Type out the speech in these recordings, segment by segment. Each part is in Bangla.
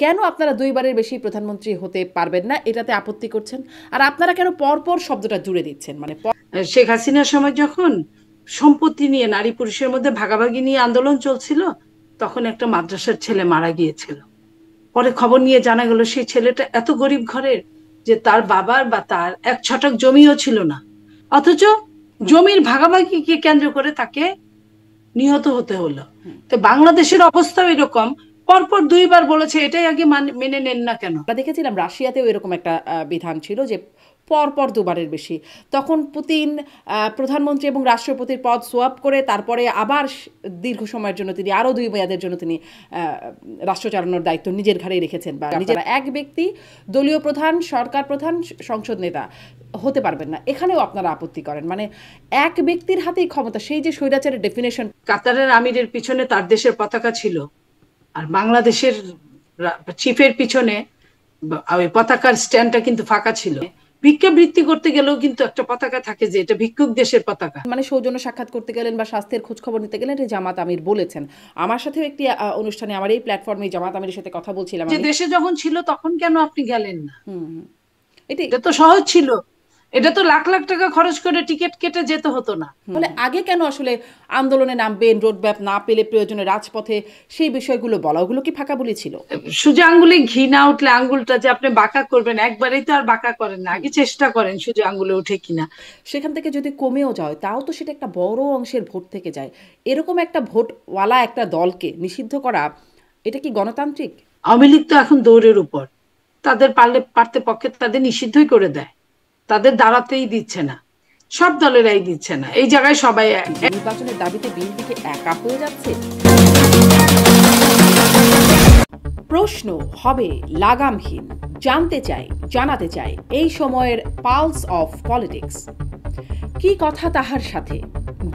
কেন আপনারা দুইবারের বেশি প্রধানমন্ত্রী হতে পারবেন না এটাতে আপত্তি করছেন? আর আপনারা কেন পরপর শব্দটা জুড়ে দিচ্ছেন? মানে শেখ হাসিনার সময় যখন সম্পত্তি নিয়ে নারী পুরুষের মধ্যে ভাগাভাগি নিয়ে আন্দোলন চলছিল, তখন একটা মাদ্রাসার ছেলে মারা গিয়েছিল। পরে খবর নিয়ে জানা গেল সেই ছেলেটা এত গরিব ঘরের যে তার বাবার বা তার এক ছটাক জমিও ছিল না, অথচ জমির ভাগাভাগিকে কেন্দ্র করে তাকে নিহত হতে হলো। তো বাংলাদেশের অবস্থাও এরকম, পরপর দুইবার বলেছে, এটাই আগে মেনে নেন না কেন? আমরা দেখেছিলাম রাশিয়াতেও এরকম একটা বিধান ছিল যে পরপর দুবারের বেশি। তখন পুতিন প্রধানমন্ত্রী এবং রাষ্ট্রপতির পদ সোয়াপ করে তারপরে আবার দীর্ঘ সময়ের জন্য তিনি আরও 2 মেয়াদের জন্য তিনি রাষ্ট্র চালানোর দায়িত্ব নিজের ঘাড়েই রেখেছেন। বা নিজের এক ব্যক্তি দলীয় প্রধান, সরকার প্রধান, সংসদ নেতা হতে পারবেন না, এখানেও আপনারা আপত্তি করেন। মানে এক ব্যক্তির হাতেই ক্ষমতা, সেই যে স্বৈরাচারের ডেফিনেশন। কাতারের আমিরের পিছনে তার দেশের পতাকা ছিল, আর বাংলাদেশের চিফের পিছনে ওই পতাকার স্ট্যান্ডটা কিন্তু ফাঁকা ছিল। ভিক্ষাবৃত্তি করতে গেলেও কিন্তু একটা পতাকা থাকে যে এটা ভিক্ষুক দেশের পতাকা। মানে সৌজন্য সাক্ষাৎ করতে গেলেন বা স্বাস্থ্যের খোঁজ খবর নিতে গেলেন, এটা জামাত আমির বলেছেন। আমার সাথেও একটি অনুষ্ঠানে, আমার এই প্ল্যাটফর্মে জামাত আমিরের সাথে কথা বলছিলাম যে আমি। দেশে যখন ছিল তখন কেন আপনি গেলেন না? এটি এটা তো সহজ ছিল, এটা তো লাখ লাখ টাকা খরচ করে টিকিট কেটে যেতে হতো না। বলে আগে কেন আসলে আন্দোলনে নামবেন, রোডম্যাপ না পেলে প্রয়োজনে রাজপথে, সেই বিষয়গুলো বলা, ওগুলো কি ফাঁকা বলি ছিল? সোজা আঙ্গুলে ঘি না উঠলে আঙ্গুলটা যে আপনি বাঁকা করবেন, একবারেই তো আর বাঁকা করেন না, আগে চেষ্টা করেন সোজা আঙ্গুলে উঠে কিনা। সেখান থেকে যদি কমেও যায় তাও তো সেটা একটা বড় অংশের ভোট থেকে যায়। এরকম একটা ভোটওয়ালা একটা দলকে নিষিদ্ধ করা, এটা কি গণতান্ত্রিক? আওয়ামী লীগ তো এখন দৌড়ের উপর, তাদের পারতে পক্ষে তাদের নিষিদ্ধই করে দেয়, তাদের দাঁড়াতেই দিচ্ছে না, সব দলেরাই দিচ্ছে না, এই জায়গায় সবাই নির্বাচনের দাবিতে বিএনপিকে একা হয়ে যাচ্ছে। প্রশ্ন হবে লাগামহীন, জানতে চাই, জানাতে চাই এই সময়ের পালস অফ পলিটিক্স। কি কথা তাহার সাথে,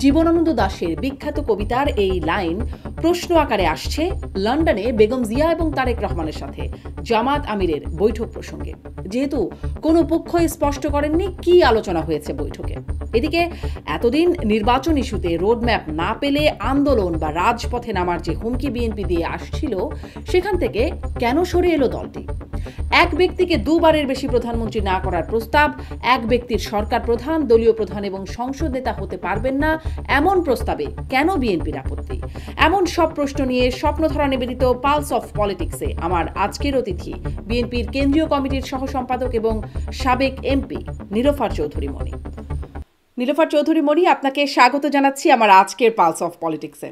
জীবনানন্দ দাশের বিখ্যাত কবিতার এই লাইন প্রশ্ন আকারে আসছে লন্ডনে বেগম জিয়া এবং তারেক রহমানের সাথে জামাত আমিরের বৈঠক প্রসঙ্গে। যেহেতু কোনো পক্ষই স্পষ্ট করেননি কি আলোচনা হয়েছে বৈঠকে। এদিকে এতদিন নির্বাচন ইস্যুতে রোডম্যাপ না পেলে আন্দোলন বা রাজপথে নামার যে হুমকি বিএনপি দিয়ে আসছিল, সেখান থেকে কেন সরে এলো দলটি? এক ব্যক্তিকে দুবারের বেশি প্রধানমন্ত্রী না করার প্রস্তাব, এক ব্যক্তির সরকার প্রধান, দলীয় প্রধান এবং সংসদ নেতা হতে পারবেন না এমন প্রস্তাবে কেন বিএনপির আপত্তি? এমন সব প্রশ্ন নিয়ে স্বপ্নধারা নিবেদিত পালস অফ পলিটিক্সে আমার আজকের অতিথি বিএনপির কেন্দ্রীয় কমিটির সহ সম্পাদক এবং সাবেক এমপি নীলোফার চৌধুরী মণি। নীলোফার চৌধুরী মণি, আপনাকে স্বাগত জানাচ্ছি আমার আজকের পালস অফ পলিটিক্সে।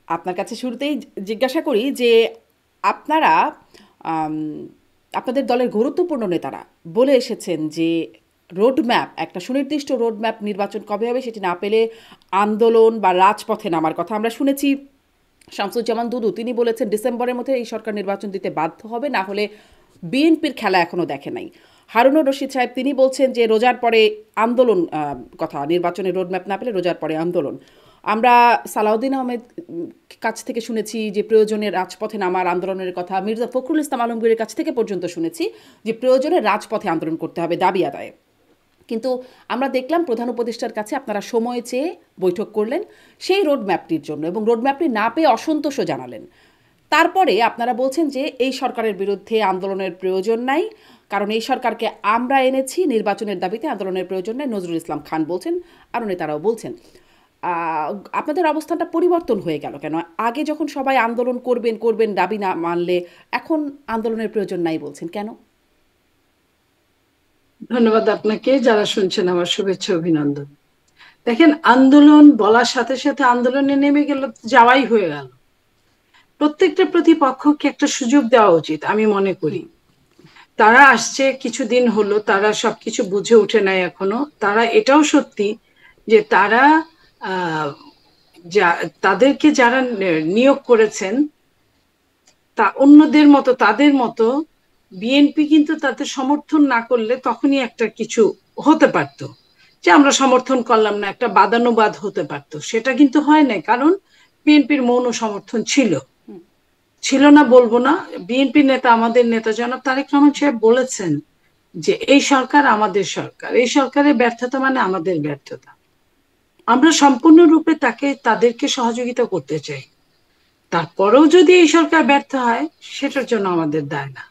আপনার কাছে শুরুতেই জিজ্ঞাসা করি যে আপনারা আপনাদের দলের গুরুত্বপূর্ণ নেতারা বলে এসেছেন যে রোডম্যাপ, একটা সুনির্দিষ্ট রোডম্যাপ, নির্বাচন কবে হবে সেটি না পেলে আন্দোলন বা রাজপথে নামার কথা আমরা শুনেছি। শামসুজ্জামান দুদু তিনি বলেছেন ডিসেম্বরের মধ্যে এই সরকার নির্বাচন দিতে বাধ্য হবে, না হলে বিএনপির খেলা এখনও দেখে নাই। হারুনুর রশিদ সাহেব তিনি বলছেন যে রোজার পরে আন্দোলন, কথা নির্বাচনের রোডম্যাপ না পেলে রোজার পরে আন্দোলন। আমরা সালাউদ্দিন আহমেদ কাছ থেকে শুনেছি যে প্রয়োজনে রাজপথে নামার আন্দোলনের কথা। মির্জা ফখরুল ইসলাম আলমগীরের কাছ থেকে পর্যন্ত শুনেছি যে প্রয়োজনে রাজপথে আন্দোলন করতে হবে দাবি আদায়ে। কিন্তু আমরা দেখলাম প্রধান উপদেষ্টার কাছে আপনারা সময় চেয়ে বৈঠক করলেন সেই রোডম্যাপটির জন্য, এবং রোডম্যাপটি না পেয়ে অসন্তোষও জানালেন। তারপরে আপনারা বলছেন যে এই সরকারের বিরুদ্ধে আন্দোলনের প্রয়োজন নাই, কারণ এই সরকারকে আমরা এনেছি, নির্বাচনের দাবিতে আন্দোলনের প্রয়োজন নাই, নজরুল ইসলাম খান বলছেন, আরও নেতারাও বলছেন। আপনাদের অবস্থানটা পরিবর্তন হয়ে গেল কেন? আগে যখন সবাই আন্দোলন করবেন দাবি না মানলে, এখন আন্দোলনের প্রয়োজন নাই বলছেন কেন? ধন্যবাদ আপনাকে, যারা শুনছেন আমার শুভেচ্ছা অভিনন্দন। দেখেন, আন্দোলন বলার সাথে সাথে আন্দোলনে নেমে গেল যাওয়াই হয়ে গেল। প্রত্যেকটা প্রতিপক্ষকে একটা সুযোগ দেওয়া উচিত আমি মনে করি। তারা আসছে কিছুদিন হলো, তারা সবকিছু বুঝে ওঠে নাই এখনো। তারা এটাও সত্যি যে তারা তাদেরকে যারা নিয়োগ করেছেন তা অন্যদের মতো, তাদের মতো বিএনপি কিন্তু তাদের সমর্থন না করলে তখনই একটা কিছু হতে পারতো, যে আমরা সমর্থন করলাম না, একটা বাদানুবাদ হতে পারতো। সেটা কিন্তু হয় নাই, কারণ বিএনপির মৌন সমর্থন ছিল না বলবো না। বিএনপি নেতা, আমাদের নেতা জনাব তারেক রহমান সাহেব বলেছেন যে এই সরকার আমাদের সরকার, এই সরকারের ব্যর্থতা মানে আমাদের ব্যর্থতা। আমরা সম্পূর্ণরূপে তাদেরকে সহযোগিতা করতে চাই। তারপরেও যদি এই সরকার ব্যর্থ হয়, সেটার জন্য আমাদের দায় না।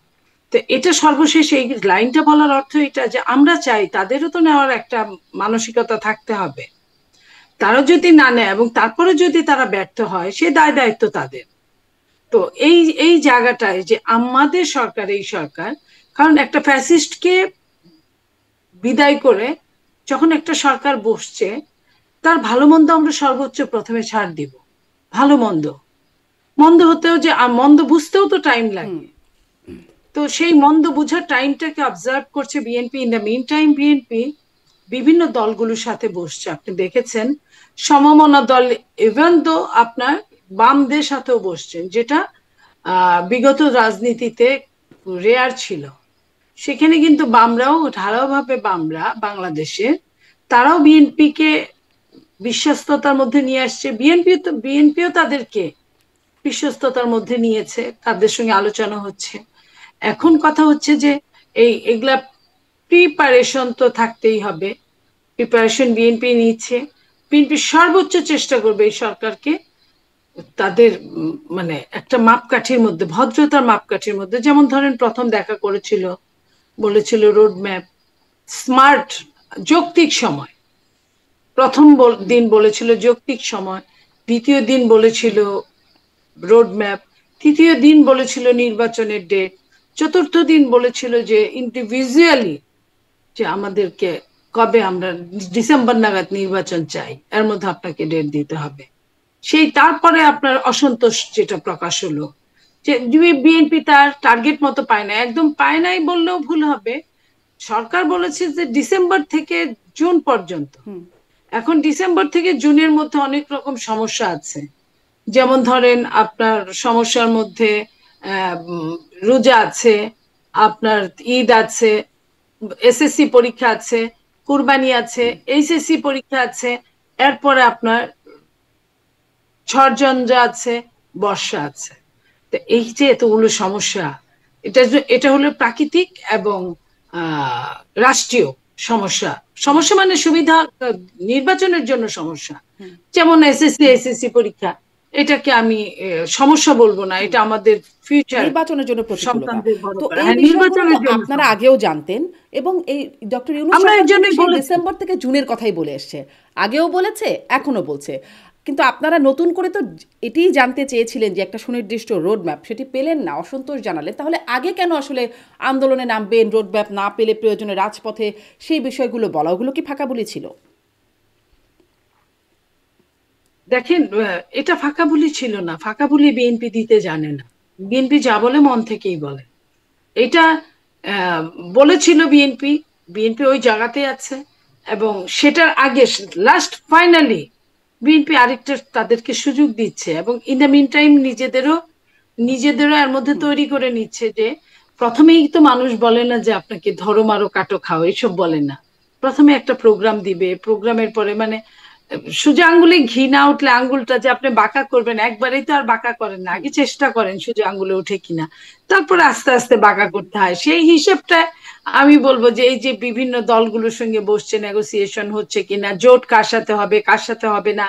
তো এটা সর্বশেষ এই লাইনটা বলার অর্থ এটা যে আমরা চাই তাদেরও তো নেওয়ার একটা মানসিকতা থাকতে হবে। তারা যদি না নেয় এবং তারপরে যদি তারা ব্যর্থ হয়, সে দায় দায়িত্ব তাদের। তো এই এই জায়গাটায় যে আমাদের সরকার, এই সরকার, কারণ একটা ফ্যাসিস্টকে বিদায় করে যখন একটা সরকার বসছে, তার ভালো মন্দ আমরা সর্বোচ্চ প্রথমে ছাড় দিব। ভালো মন্দ, মন্দ হতেও যে মন্দ বুঝতেও তো টাইম লাগে। তো সেই মন্দ বুঝার টাইমটাকে অবজার্ভ করছে BNP. In the mean time BNP বিভিন্ন দলগুলোর সাথে বসছে। আপনি দেখেছেন সমমনা দল, ইভেন দো আপনার বামদের সাথেও বসছেন, যেটা বিগত রাজনীতিতে রেয়ার ছিল। সেখানে কিন্তু বামরাও ধারাভাবে, বামরা বাংলাদেশে তারাও বিএনপিকে বিশ্বস্ততার মধ্যে নিয়ে আসছে। বিএনপিও তাদেরকে বিশ্বস্ততার মধ্যে নিয়েছে, তাদের সঙ্গে আলোচনা হচ্ছে। এখন কথা হচ্ছে যে এগুলা প্রিপারেশন তো থাকতেই হবে। প্রিপারেশন বিএনপি নিচ্ছে। বিএনপি সর্বোচ্চ চেষ্টা করবে এই সরকারকে তাদের মানে একটা মাপকাঠির মধ্যে, ভদ্রতার মাপকাঠির মধ্যে, যেমন ধরেন প্রথম দেখা করেছিল, বলেছিল রোড ম্যাপ, স্মার্ট, যৌক্তিক সময়। প্রথম দিন বলেছিল যৌক্তিক সময়, দ্বিতীয় দিন বলেছিল রোড ম্যাপ, তৃতীয় দিন বলেছিল নির্বাচনের ডেট, চতুর্থ দিন বলেছিল যে ইন্ডিভিজুয়ালি যে আমাদেরকে কবে, আমরা ডিসেম্বর নাগাদ নির্বাচন চাই, এর মধ্যে আপনাকে ডেট দিতে হবে। সেই তারপরে আপনার অসন্তোষ যেটা প্রকাশ হলো যে বিএনপি তার টার্গেট মতো পায় না, একদম পায় নাই বললেও ভুল হবে। সরকার বলেছে যে ডিসেম্বর থেকে জুন পর্যন্ত। এখন ডিসেম্বর থেকে জুনের মধ্যে অনেক রকম সমস্যা আছে। যেমন ধরেন আপনার সমস্যার মধ্যে রোজা আছে, আপনার ঈদ আছে, এসএসসি পরীক্ষা আছে, কুরবানি আছে, এইচএসসি পরীক্ষা আছে, এরপরে আপনার ঝড়ঝঞ্ঝা আছে, বর্ষা আছে। তো এই যে এতগুলো সমস্যা, এটা হলো প্রাকৃতিক এবং রাষ্ট্রীয় সমস্যা। সমস্যা মানে সুবিধা, নির্বাচনের জন্য সমস্যা। যেমন এসএসসি পরীক্ষা, এটাকে আমি সমস্যা বলবো না, এটা আমাদের ফিউচার নির্বাচনের জন্য প্রতিকূলতা। তো এই হ্যাঁ, বিষয়গুলো তো নির্বাচনের জন্য আপনারা আগেও জানতেন, এবং এই ডক্টর ইউনূস আমরা সরকার এর জন্যই সেই বলেছি। ডিসেম্বর থেকে জুনের কথাই বলে এসছে, আগেও বলেছে, এখনো বলছে। কিন্তু আপনারা নতুন করে তো এটিই জানতে চেয়েছিলেন যে একটা সুনির্দিষ্ট রোড ম্যাপ, সেটি পেলেন না, অসন্তোষ জানালেন। তাহলে আগে কেন আসলে আন্দোলনে নামবেন, রোড ম্যাপ না পেলে প্রয়োজনে রাজপথে, সেই বিষয়গুলো বলা, ওগুলো কি ফাঁকা বলি ছিল? দেখেন, এটা ফাঁকা বুলি ছিল না। ফাঁকা বুলি বিএনপি দিতে জানে না। বিএনপি যা বলে মন থেকেই বলে। এটা আহ, বলেছিল বিএনপি, বিএনপি ওই জায়গাতে আছে। এবং সেটার আগে লাস্ট ফাইনালি বিএনপি আরেকটা তাদেরকে সুযোগ দিচ্ছে, এবং ইন দ্য মিন টাইম নিজেদেরও এর মধ্যে তৈরি করে নিচ্ছে যে প্রথমেই তো মানুষ বলে না যে আপনাকে ধরো মারো কাটো খাও, এসব বলে না। প্রথমে একটা প্রোগ্রাম দিবে, প্রোগ্রামের পরে মানে সোজা আঙ্গুলে ঘি না উঠলে আঙ্গুলটা যে আপনি বাঁকা করবেন, একবারেই তো আর বাঁকা করেন না, আগে চেষ্টা করেন সোজা আঙ্গুলে উঠে কিনা, তারপরে আস্তে আস্তে বাঁকা করতে হয়। সেই হিসেবটা আমি বলবো যে এই যে বিভিন্ন দলগুলোর সঙ্গে বসছে, নেগোসিয়েশন হচ্ছে কিনা, জোট কার সাথে হবে কার সাথে হবে না,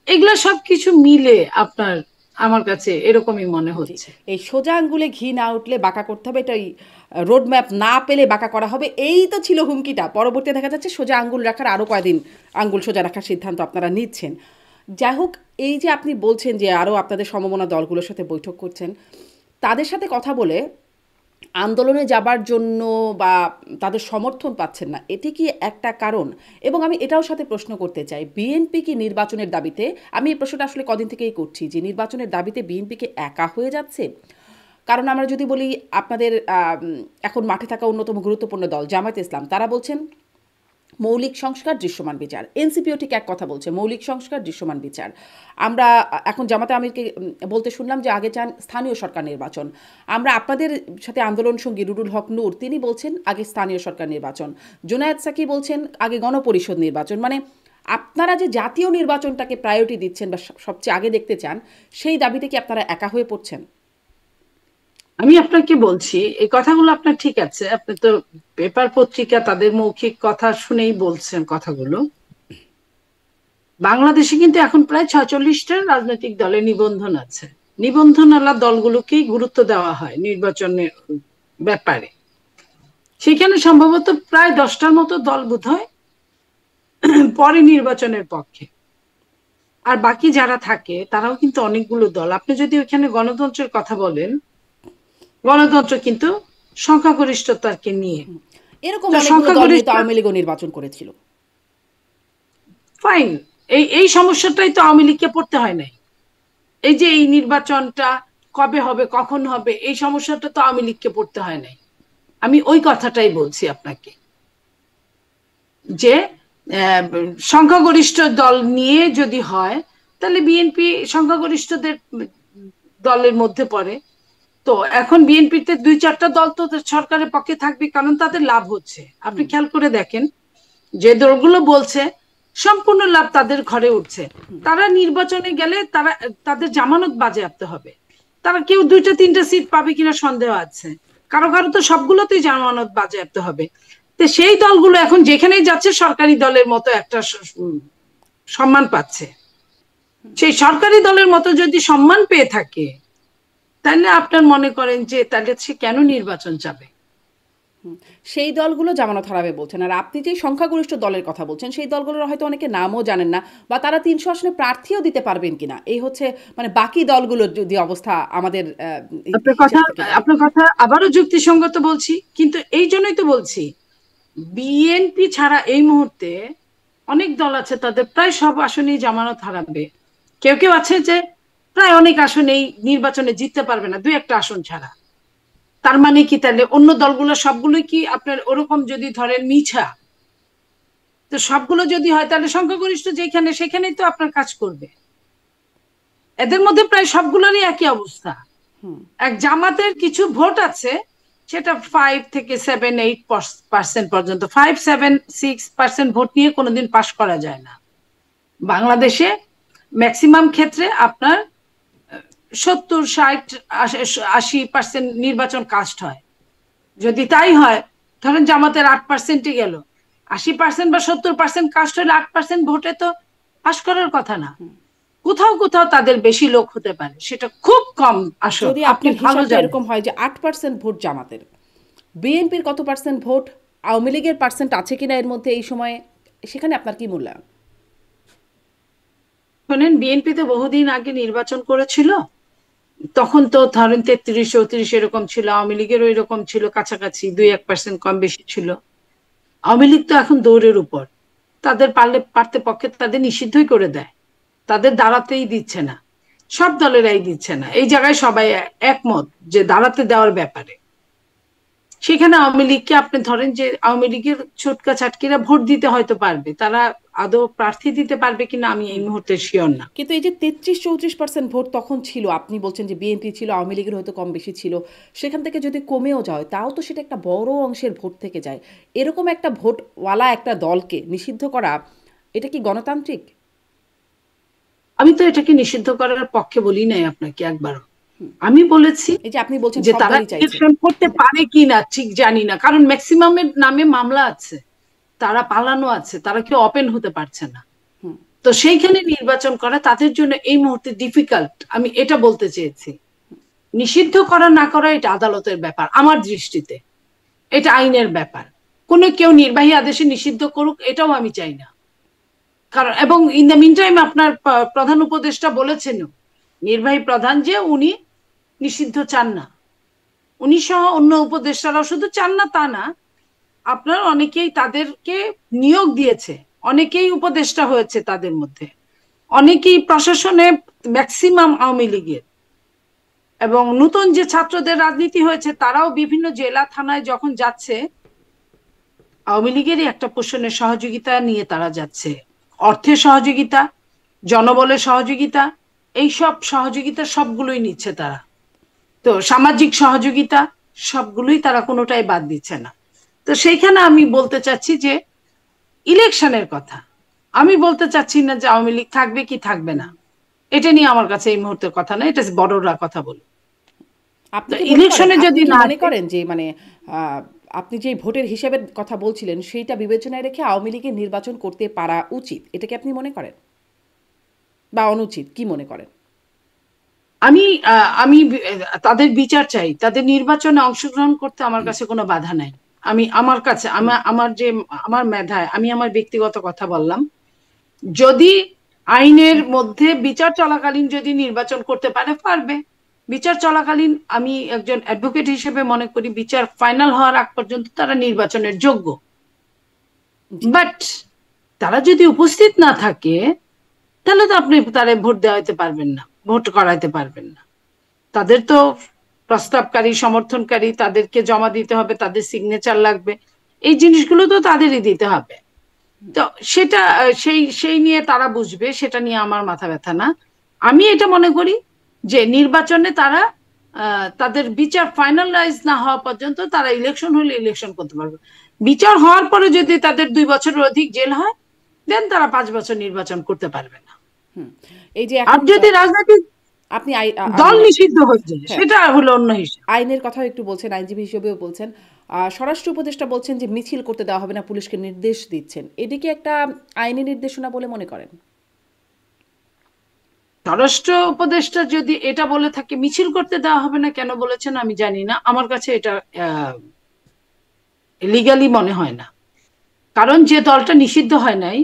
এগুলো সবকিছু মিলে আপনার আমার কাছে এরকমই মনে জি, হচ্ছে। এই সোজা আঙ্গুলে ঘি না উঠলে বাঁকা করতে হবে, এটাই রোড ম্যাপ না পেলে বাঁকা করা হবে, এই তো ছিল হুমকিটা। পরবর্তী দেখা যাচ্ছে সোজা আঙ্গুল রাখার আরও কয়দিন আঙ্গুল সোজা রাখার সিদ্ধান্ত আপনারা নিচ্ছেন। যাই হোক, এই যে আপনি বলছেন যে আরও আপনাদের সমমনা দলগুলোর সাথে বৈঠক করছেন, তাদের সাথে কথা বলে আন্দোলনে যাবার জন্য বা তাদের সমর্থন পাচ্ছেন না, এটি কি একটা কারণ? এবং আমি এটাও সাথে প্রশ্ন করতে চাই, বিএনপি কি নির্বাচনের দাবিতে, আমি এই প্রশ্নটা আসলে কদিন থেকেই করছি, যে নির্বাচনের দাবিতে বিএনপি কি একা হয়ে যাচ্ছে? কারণ আমরা যদি বলি, আপনাদের এখন মাঠে থাকা অন্যতম গুরুত্বপূর্ণ দল জামায়াতে ইসলাম, তারা বলছেন মৌলিক সংস্কার, দৃশ্যমান বিচার। এনসিপিও ঠিক এক কথা বলছে, মৌলিক সংস্কার, দৃশ্যমান বিচার। আমরা এখন জামাতে আমিরকে বলতে শুনলাম যে আগে চান স্থানীয় সরকার নির্বাচন। আমরা আপনাদের সাথে আন্দোলন সঙ্গী রুডুল হক নূর, তিনি বলছেন আগে স্থানীয় সরকার নির্বাচন। জুনায়েদ সাকি বলছেন আগে গণপরিষদ নির্বাচন। মানে আপনারা যে জাতীয় নির্বাচনটাকে প্রায়োরিটি দিচ্ছেন বা সবচেয়ে আগে দেখতে চান, সেই দাবিতে কি আপনারা একা হয়ে পড়ছেন? আমি আপনাকে বলছি, এই কথাগুলো আপনার ঠিক আছে, আপনি তো পেপার পত্রিকা তাদের মৌখিক কথা শুনেই বলছেন কথাগুলো। বাংলাদেশে কিন্তু এখন প্রায় 46টা রাজনৈতিক দলের নিবন্ধন আছে। নিবন্ধনওয়ালা দলগুলোকেই গুরুত্ব দেওয়া হয় নির্বাচনের ব্যাপারে। সেখানে সম্ভবত প্রায় 10টার মতো দল বোধহয় পরে নির্বাচনের পক্ষে, আর বাকি যারা থাকে তারাও কিন্তু অনেকগুলো দল। আপনি যদি ওইখানে গণতন্ত্রের কথা বলেন, গণতন্ত্র কিন্তু সংখ্যাগরিষ্ঠতাকে নিয়ে। এরকম তো অনেকগুলো দল নিয়ে তো সংখ্যাগরিষ্ঠ, আওয়ামী লীগও নির্বাচন করেছিল। ফাইন, এই সমস্যাটাই তো আওয়ামী লীগকে পড়তে হয় নাই। এই যে এই নির্বাচনটা কবে হবে, কখন হবে, এই সমস্যাটা তো আওয়ামী লীগকে পড়তে হয় নাই। আমি ওই কথাটাই বলছি আপনাকে, যে সংখ্যাগরিষ্ঠ দল নিয়ে যদি হয় তাহলে বিএনপি সংখ্যাগরিষ্ঠদের দলের মধ্যে পড়ে। তো এখন বিএনপিতে 2-4টা দল তো সরকারের পক্ষে থাকবে, কারণ তাদের লাভ হচ্ছে। আপনি খেয়াল করে দেখেন, যে দলগুলো বলছে সম্পূর্ণ লাভ তাদের ঘরে উঠছে, তারা নির্বাচনে গেলে তারা তাদের জামানত বাজেয়াপ্ত হবে। তারা কেউ 2-3টা সিট পাবে কিনা সন্দেহ আছে, কারো কারো তো সবগুলোতেই জামানত বাজেয়াপ্ত হবে। তো সেই দলগুলো এখন যেখানেই যাচ্ছে সরকারি দলের মতো একটা সম্মান পাচ্ছে। সেই সরকারি দলের মতো যদি সম্মান পেয়ে থাকে, তাহলে আপনার মনে করেন যে তাহলে সে কেন নির্বাচন যাবে? সেই দলগুলো জামানত হারাবে বলছেন, আর আপনি যে সংখ্যাগরিষ্ঠ দলের কথা বলছেন সেই দলগুলোর হয়তো অনেকে নামও জানেন না, বা তারা 300 আসনে প্রার্থীও দিতে পারবেন কিনা, এই হচ্ছে মানে বাকি দলগুলোর যদি অবস্থা আমাদের আপনার কথা হিসাব থেকে যায়। আপনার কথা আবারও যুক্তিসঙ্গত বলছি, কিন্তু এই জন্যই তো বলছি বিএনপি ছাড়া এই মুহূর্তে অনেক দল আছে তাদের প্রায় সব আসনেই জামানত হারাবে। কেউ কেউ আছে যে প্রায় অনেক আসনেই নির্বাচনে জিততে পারবে না, 2-1টা আসন ছাড়া। তার মানে কি তাহলে অন্য দলগুলো সবগুলোই কি আপনার ওরকম যদি ধরেন মিছা? তো সবগুলো যদি হয় তাহলে সংখ্যাগরিষ্ঠ যেখানে সেখানেই তো আপনার কাজ করবে। এদের মধ্যে প্রায় সবগুলোরই একই অবস্থা। এক জামাতের কিছু ভোট আছে, সেটা 5 থেকে 7-8% পর্যন্ত, 5-7-6% ভোট নিয়ে কোনোদিন পাশ করা যায় না বাংলাদেশে। ম্যাক্সিমাম ক্ষেত্রে আপনার 70, 60, 80% নির্বাচন কাস্ট হয়। যদি তাই হয়, ধরেন জামাতের 8%ই গেল, 80% বা 70% কাস্ট হলে 8% ভোটে তো পাশ করার কথা না। কোথাও কোথাও তাদের বেশি লোক হতে পারে, সেটা খুব কম আসন, যদি আপনি আপনার ভালো হিসাবটা জানেন। এরকম হয় যে 8% ভোট জামাতের, বিএনপির কত পার্সেন্ট ভোট, আওয়ামী লীগের পার্সেন্ট আছে কিনা এর মধ্যে এই সময়ে, সেখানে আপনার কি মূল্যায়ন? শোনেন, বিএনপি তো বহুদিন আগে নির্বাচন করেছিল, তখন তো ধরেন 33-34 এরকম ছিল, আওয়ামী লীগের ওই রকম ছিল কাছাকাছি, 2-1% কম বেশি ছিল। আওয়ামী লীগ তো এখন দৌড়ের উপর, তাদের পারতে পক্ষে তাদের নিষিদ্ধই করে দেয়, তাদের দাঁড়াতেই দিচ্ছে না, সব দলেরাই দিচ্ছে না। এই জায়গায় সবাই একমত যে দাঁড়াতে দেওয়ার ব্যাপারে। সেখানে আওয়ামী লীগকে আপনি ধরেন যে আওয়ামী লীগের ছোটকা ছাটকিরা ভোট দিতে হয়তো পারবে, তারা আদৌ প্রার্থী দিতে পারবে কিনা আমি এই মুহূর্তে শিওর না। কিন্তু এই যে 33-34% ভোট তখন ছিল, আপনি বলছেন যে বিএনপি ছিল, আওয়ামী লীগের হয়তো কম বেশি ছিল, সেখান থেকে যদি কমেও যায় তাও তো সেটা একটা বড় অংশের ভোট থেকে যায়। এরকম একটা ভোটওয়ালা একটা দলকে নিষিদ্ধ করা, এটা কি গণতান্ত্রিক? আমি তো এটাকে নিষিদ্ধ করার পক্ষে বলি নাই আপনাকে একবারও। আমি বলেছি এই যে আপনি বলছেন যে সব তারা দলই চাইছে। ইলেকশন করতে পারে কি না ঠিক জানি না, কারণ ম্যাক্সিমামের নামে মামলা আছে, তারা পালানো আছে, তারা কেউ ওপেন হতে পারছে না। তো সেইখানে নির্বাচন করা তাদের জন্য এই মুহূর্তে ডিফিকাল্ট, আমি এটা বলতে চেয়েছি। নিষিদ্ধ করা না করা এটা আদালতের ব্যাপার আমার দৃষ্টিতে, এটা আইনের ব্যাপার। কোনো কেউ নির্বাহী আদেশে নিষিদ্ধ করুক এটাও আমি চাই না। কারণ এবং ইন দ্য মিন টাইম আপনার প্রধান উপদেষ্টা বলেছেন, নির্বাহী প্রধান, যে উনি নিষিদ্ধ চান না। উনি সহ অন্য উপদেষ্টারাও শুধু চান না তা না, আপনার অনেকেই তাদেরকে নিয়োগ দিয়েছে, অনেকেই উপদেষ্টা হয়েছে তাদের মধ্যে, অনেকেই প্রশাসনে, ম্যাক্সিমাম আওয়ামী লীগের। এবং নতুন যে ছাত্রদের রাজনীতি হয়েছে তারাও বিভিন্ন জেলা থানায় যখন যাচ্ছে, আওয়ামী লীগেরই একটা পোষণের সহযোগিতা নিয়ে তারা যাচ্ছে, অর্থের সহযোগিতা, জনবলের সহযোগিতা, এই সব সহযোগিতা সবগুলোই নিচ্ছে তারা। তো সামাজিক সহযোগিতা সবগুলোই তারা কোনোটাই বাদ দিচ্ছে না। তো সেইখানে আমি বলতে চাচ্ছি যে ইলেকশনের কথা, আমি বলতে চাচ্ছি না যে আওয়ামী লীগ থাকবে কি থাকবে না, এটা নিয়ে আমার কাছে এই মুহূর্তে কথা না, এটা বড়রা কথা বলে। আপনি তো কি মনে করেন, ইলেকশনে আপনি যদি কি না মনে আসে, করেন যে মানে আপনি যে ভোটের হিসেবের কথা বলছিলেন সেইটা বিবেচনায় রেখে আওয়ামী লীগের নির্বাচন করতে পারা উচিত, এটা কি আপনি মনে করেন, বা অনুচিত কি মনে করেন? আমি আমি তাদের বিচার চাই, তাদের নির্বাচনে অংশগ্রহণ করতে আমার কাছে কোনো বাধা নাই। আমি আমার কাছে আমার যে আমার মেধায় আমি আমার ব্যক্তিগত কথা বললাম, যদি আইনের মধ্যে বিচার চলাকালীন যদি নির্বাচন করতে পারে পারবে। বিচার চলাকালীন আমি একজন অ্যাডভোকেট হিসেবে মনে করি বিচার ফাইনাল হওয়ার আগ পর্যন্ত তারা নির্বাচনের যোগ্য। বাট তারা যদি উপস্থিত না থাকে তাহলে তো আপনি তারা ভোট দেওয়াইতে পারবেন না, ভোট করাইতে পারবেন না। তাদের তো প্রস্তাবকারী সমর্থনকারী, তাদেরকে জমা দিতে হবে, তাদের সিগনেচার লাগবে, এই জিনিসগুলো তো তাদেরই দিতে হবে। তো সেটা সেই সেই নিয়ে তারা বুঝবে, সেটা নিয়ে আমার মাথা ব্যথা না। আমি এটা মনে করি যে নির্বাচনে তারা তাদের বিচার ফাইনালাইজ না হওয়া পর্যন্ত তারা ইলেকশন হলে ইলেকশন করতে পারবে। বিচার হওয়ার পরে যদি তাদের 2 বছরের অধিক জেল হয় দেন তারা 5 বছর নির্বাচন করতে পারবে না। এই যে আর এখন যদি রাজনৈতিক আপনি দল নিষিদ্ধ হয়ে যায় হ্যাঁ, সেটা হলো অন্য হিসাব। আইনের কথাও একটু বলছেন, আইনজীবী হিসেবেও বলছেন। স্বরাষ্ট্র উপদেষ্টা বলছেন যে মিছিল করতে দেওয়া হবে না, পুলিশকে নির্দেশ দিচ্ছেন। এদিকে একটা আইনি নির্দেশনা বলে মনে করেন? স্বরাষ্ট্র উপদেষ্টা যদি এটা বলে থাকে মিছিল করতে দেওয়া হবে না, কেন বলেছেন আমি জানি না, আমার কাছে এটা লিগালি মনে হয় না। কারণ যে দলটা নিষিদ্ধ হয় নাই,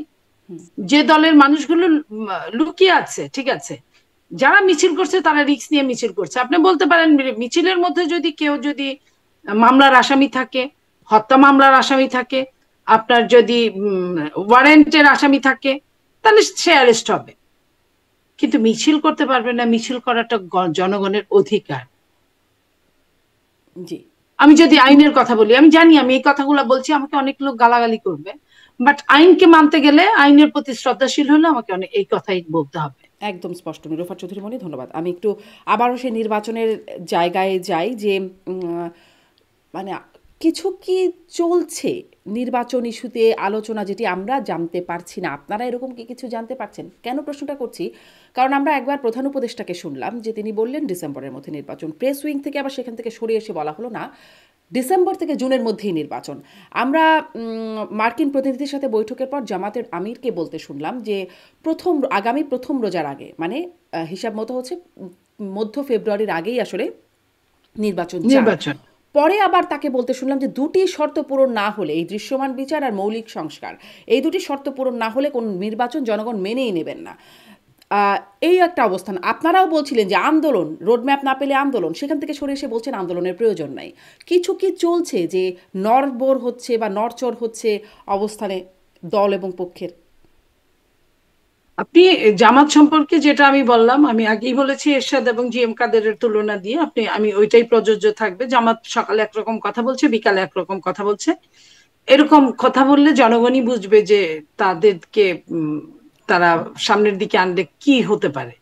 যে দলের মানুষগুলো লুকিয়ে আছে, ঠিক আছে, যারা মিছিল করছে তারা রিস্ক নিয়ে মিছিল করছে। আপনি বলতে পারেন মিছিলের মধ্যে যদি কেউ যদি মামলার আসামি থাকে, হত্যা মামলার আসামি থাকে, আপনার যদি ওয়ারেন্টের আসামি থাকে, তাহলে সে অ্যারেস্ট হবে। কিন্তু মিছিল করতে পারবে না, মিছিল করাটা জনগণের অধিকার। জি। আমি যদি আইনের কথা বলি, আমি জানি আমি এই কথাগুলো বলছি আমাকে অনেক লোক গালাগালি করবে, বাট আইনকে মানতে গেলে আইনের প্রতি শ্রদ্ধাশীল হলে আমাকে অনেক এই কথাই বলতে হবে। একদম স্পষ্ট। নিরুফা চৌধুরী মনি, ধন্যবাদ। আমি একটু আবারও সেই নির্বাচনের জায়গায় যাই, যে মানে কিছু কি চলছে নির্বাচন ইস্যুতে আলোচনা, যেটি আমরা জানতে পারছি না? আপনারা এরকম কি কিছু জানতে পারছেন? কেন প্রশ্নটা করছি, কারণ আমরা একবার প্রধান উপদেষ্টাকে শুনলাম যে তিনি বললেন ডিসেম্বরের মধ্যে নির্বাচন। প্রেস উইং থেকে আবার সেখান থেকে সরে এসে বলা হলো না, ডিসেম্বর থেকে জুনের মধ্যেই নির্বাচন। আমরা মার্কিন প্রতিনিধির সাথে বৈঠকের পর জামাতের আমিরকে বলতে শুনলাম যে আগামী প্রথম রোজার আগে, মানে হিসাব মতো হচ্ছে মধ্য ফেব্রুয়ারির আগেই আসলে নির্বাচন চান। পরে আবার তাকে বলতে শুনলাম যে দুটি শর্ত পূরণ না হলে, এই দৃশ্যমান বিচার আর মৌলিক সংস্কার, এই দুটি শর্ত পূরণ না হলে কোন নির্বাচন জনগণ মেনেই নেবেন না। এই একটা অবস্থান। আপনারাও বলছিলেন যে আন্দোলন, রোডম্যাপ না পেলে আন্দোলন, সেখান থেকে সরে এসে বলছেন আন্দোলনের প্রয়োজন নাই। কিছু কি চলছে যে নড়বড় হচ্ছে বা নড়চড় হচ্ছে অবস্থানে দল এবং পক্ষের? আপনি জামাত সম্পর্কে যেটা আমি বললাম, আমি আগেই বলেছি এরশাদ এবং জি এম কাদেরের তুলনা দিয়ে, আমি ওইটাই প্রযোজ্য থাকবে। জামাত সকালে একরকম কথা বলছে, বিকালে একরকম কথা বলছে। এরকম কথা বললে জনগণই বুঝবে যে তাদেরকে তারা সামনের দিকে আনলে কি হতে পারে।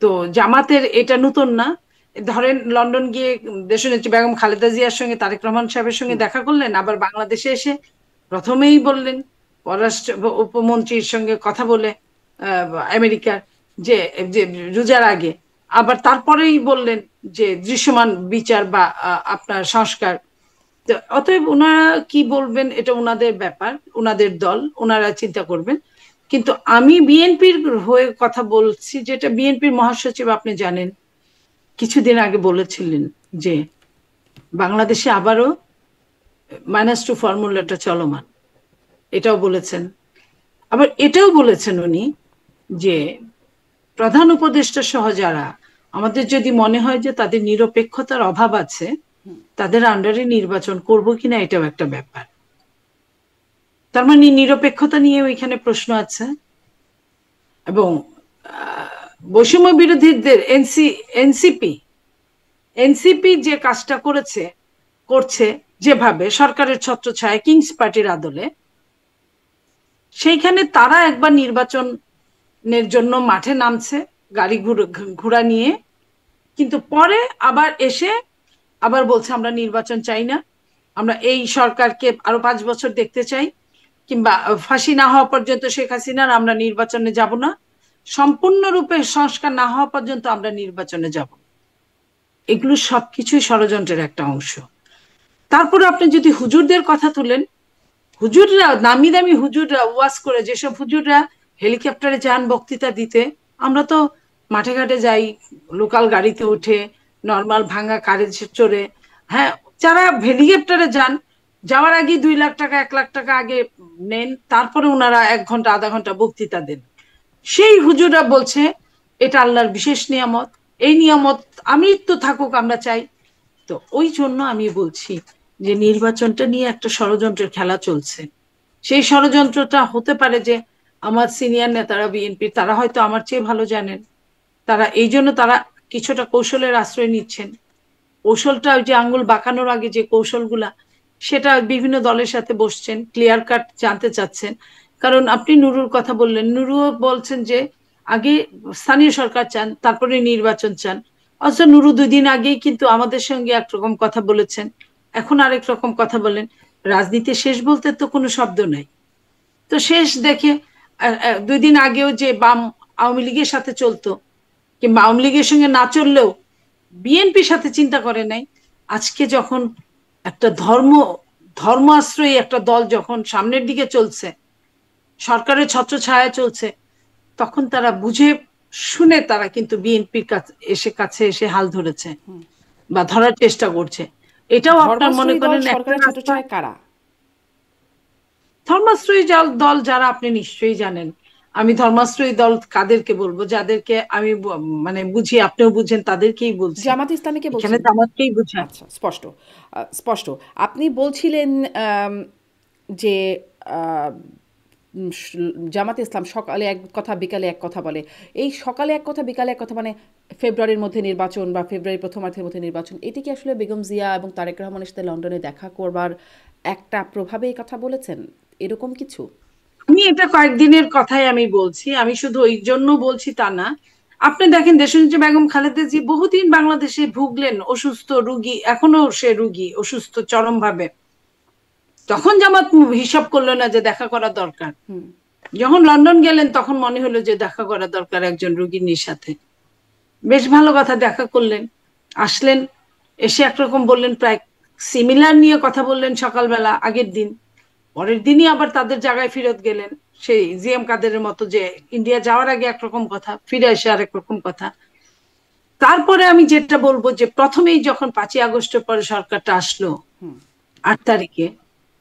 তো জামাতের এটা নতুন না। ধরেন লন্ডন গিয়ে দেশনেত্রী বেগম খালেদা জিয়ার সঙ্গে তারেক রহমান সাহেবের সঙ্গে দেখা করলেন, আবার বাংলাদেশে এসে প্রথমেই বললেন পররাষ্ট্র উপমন্ত্রীর সঙ্গে কথা বলে আমেরিকার যে রোজার আগে, আবার তারপরেই বললেন যে দৃশ্যমান বিচার বা আপনার সংস্কার। অতএব ওনারা কি বলবেন এটা ওনাদের ব্যাপার, ওনাদের দল, ওনারা চিন্তা করবেন। কিন্তু আমি বিএনপির হয়ে কথা বলছি, যেটা বিএনপির মহাসচিব আপনি জানেন কিছুদিন আগে বলেছিলেন যে বাংলাদেশে আবারও -2 ফর্মুলাটা চলমান, এটাও বলেছেন। আবার এটাও বলেছেন উনি যে প্রধান উপদেষ্টা সহ যারা, আমাদের যদি মনে হয় যে তাদের নিরপেক্ষতার অভাব আছে, তাদের আন্ডারে নির্বাচন করব কিনা এটাও একটা ব্যাপার। তার মানে নিরপেক্ষতা নিয়ে ওইখানে প্রশ্ন আছে। এবং বৈষম্য বিরোধীদের এনসিপি যে কাজটা করছে যেভাবে সরকারের ছত্রছায়ায় কিংস পার্টির আদলে, সেইখানে তারা একবার নির্বাচনের জন্য মাঠে নামছে গাড়ি ঘোড়া নিয়ে, কিন্তু পরে আবার এসে আবার বলছে আমরা নির্বাচন চাই না, আমরা এই সরকারকে আরো 5 বছর দেখতে চাই, কিংবা ফাঁসি না হওয়া পর্যন্ত শেখ হাসিনার আমরা নির্বাচনে যাব না, সম্পূর্ণরূপে সংস্কার না হওয়া পর্যন্ত আমরা নির্বাচনে যাব। এগুলো সবকিছুই ষড়যন্ত্রের একটা অংশ। তারপরে আপনি যদি হুজুরদের কথা তুলেন, হুজুররা নামি দামি হুজুররা ওয়াজ করে, যেসব হুজুররা হেলিকপ্টারে যান বক্তৃতা দিতে, আমরা তো মাঠে ঘাটে যাই লোকাল গাড়িতে উঠে, নর্মাল ভাঙা কারে চড়ে। হ্যাঁ, যারা হেলিকপ্টারে যান, যাওয়ার আগে 2 লাখ টাকা 1 লাখ টাকা আগে নেন, তারপরে ওনারা 1 ঘন্টা আধা ঘন্টা বক্তৃতা দেন। সেই হুজুরা বলছে এটা আল্লাহর বিশেষ নিয়ামত, এই নিয়ামত আমৃত্যু থাকুক আমরা চাই। তো ওই জন্য আমি বলছি যে নির্বাচনটা নিয়ে একটা ষড়যন্ত্রের খেলা চলছে। সেই ষড়যন্ত্রটা হতে পারে যে আমার সিনিয়র নেতারা বিএনপি, তারা হয়তো আমার চেয়ে ভালো জানেন, তারা এই জন্য তারা কিছুটা কৌশলের আশ্রয় নিচ্ছেন। কৌশলটা ওই যে আঙ্গুল বাঁকানোর আগে যে কৌশলগুলা, সেটা বিভিন্ন দলের সাথে বসছেন, ক্লিয়ার কাট জানতে চাচ্ছেন। কারণ আপনি নুরুর কথা বললেন, নুরুও বলছেন যে আগে স্থানীয় সরকার চান, তারপরে নির্বাচন চান। অথচ নুরু 2 দিন আগেই কিন্তু আমাদের সঙ্গে একরকম কথা বলেছেন, এখন আরেক রকম কথা বলেন। রাজনীতি শেষ বলতে তো কোনো শব্দ নাই। তো শেষ দেখে 2 দিন আগেও যে বাম আওয়ামী লীগের সাথে চলতো, কিংবা আওয়ামী লীগের সঙ্গে না চললেও বিএনপির সাথে চিন্তা করে নাই, আজকে যখন একটা ধর্ম আশ্রয়ী একটা দল যখন সামনের দিকে চলছে, সরকারের ছত্রছায়া চলছে, তখন তারা বুঝে শুনে তারা কিন্তু বিএনপির কাছে এসে হাল ধরেছে বা ধরার চেষ্টা করছে। এটাও আপনার মনে ধর্মাশ্রয়ী দল করেন একটা সরকারের রাস্তা। ছত্রছায়ায় কারা? ধর্মাশ্রয়ী দল যারা আপনি নিশ্চয়ই জানেন। আমি ধর্মাশ্রয়ী দল কাদেরকে বলবো, যাদেরকে আমি মানে বুঝি, আপনিও বুঝেন, তাদেরকেই বলছি। জামাত ইসলামীকে এখানে বলছেন? জামাতকেই বুঝায়। আচ্ছা, স্পষ্ট। স্পষ্ট। আপনি বলছিলেন যে আহ, জামাতে ইসলাম সকালে এক কথা বিকালে এক কথা বলে। এই সকালে এক কথা বিকালে এক কথা মানে ফেব্রুয়ারির মধ্যে নির্বাচন বা ফেব্রুয়ারির প্রথমার্ধের মধ্যে নির্বাচন, এটি কি আসলে বেগম জিয়া এবং তারেক রহমানের সাথে লন্ডনে দেখা করবার একটা প্রভাবে এই কথা বলেছেন, এরকম কিছু? আমি এটা কয়েকদিনের কথাই আমি বলছি, আমি শুধু ওই জন্য বলছি তা না। আপনি দেখেন দেশনেত্রী বেগম খালেদা জি বহুদিন বাংলাদেশে ভুগলেন, অসুস্থ রুগী, এখনো সে রুগী, অসুস্থ চরম ভাবে। তখন জামাত হিসাব করলো না যে দেখা করা দরকার। যখন লন্ডন গেলেন তখন মনে হলো যে দেখা করা দরকার একজন রুগীর সাথে। বেশ ভালো কথা, দেখা করলেন, আসলেন, এসে একরকম বললেন, প্রায় সিমিলার নিয়ে কথা বললেন সকালবেলা আগের দিন। পরের দিনই আবার তাদের জায়গায় ফেরত গেলেন, সেই জিএম কাদেরের মতো, যে ইন্ডিয়া যাওয়ার আগে একরকম কথা, ফিরে এসে আরেক রকম কথা। তারপরে আমি যেটা বলবো যে প্রথমেই যখন 5ই আগস্টের পরে সরকারটা আসলো 8 তারিখে,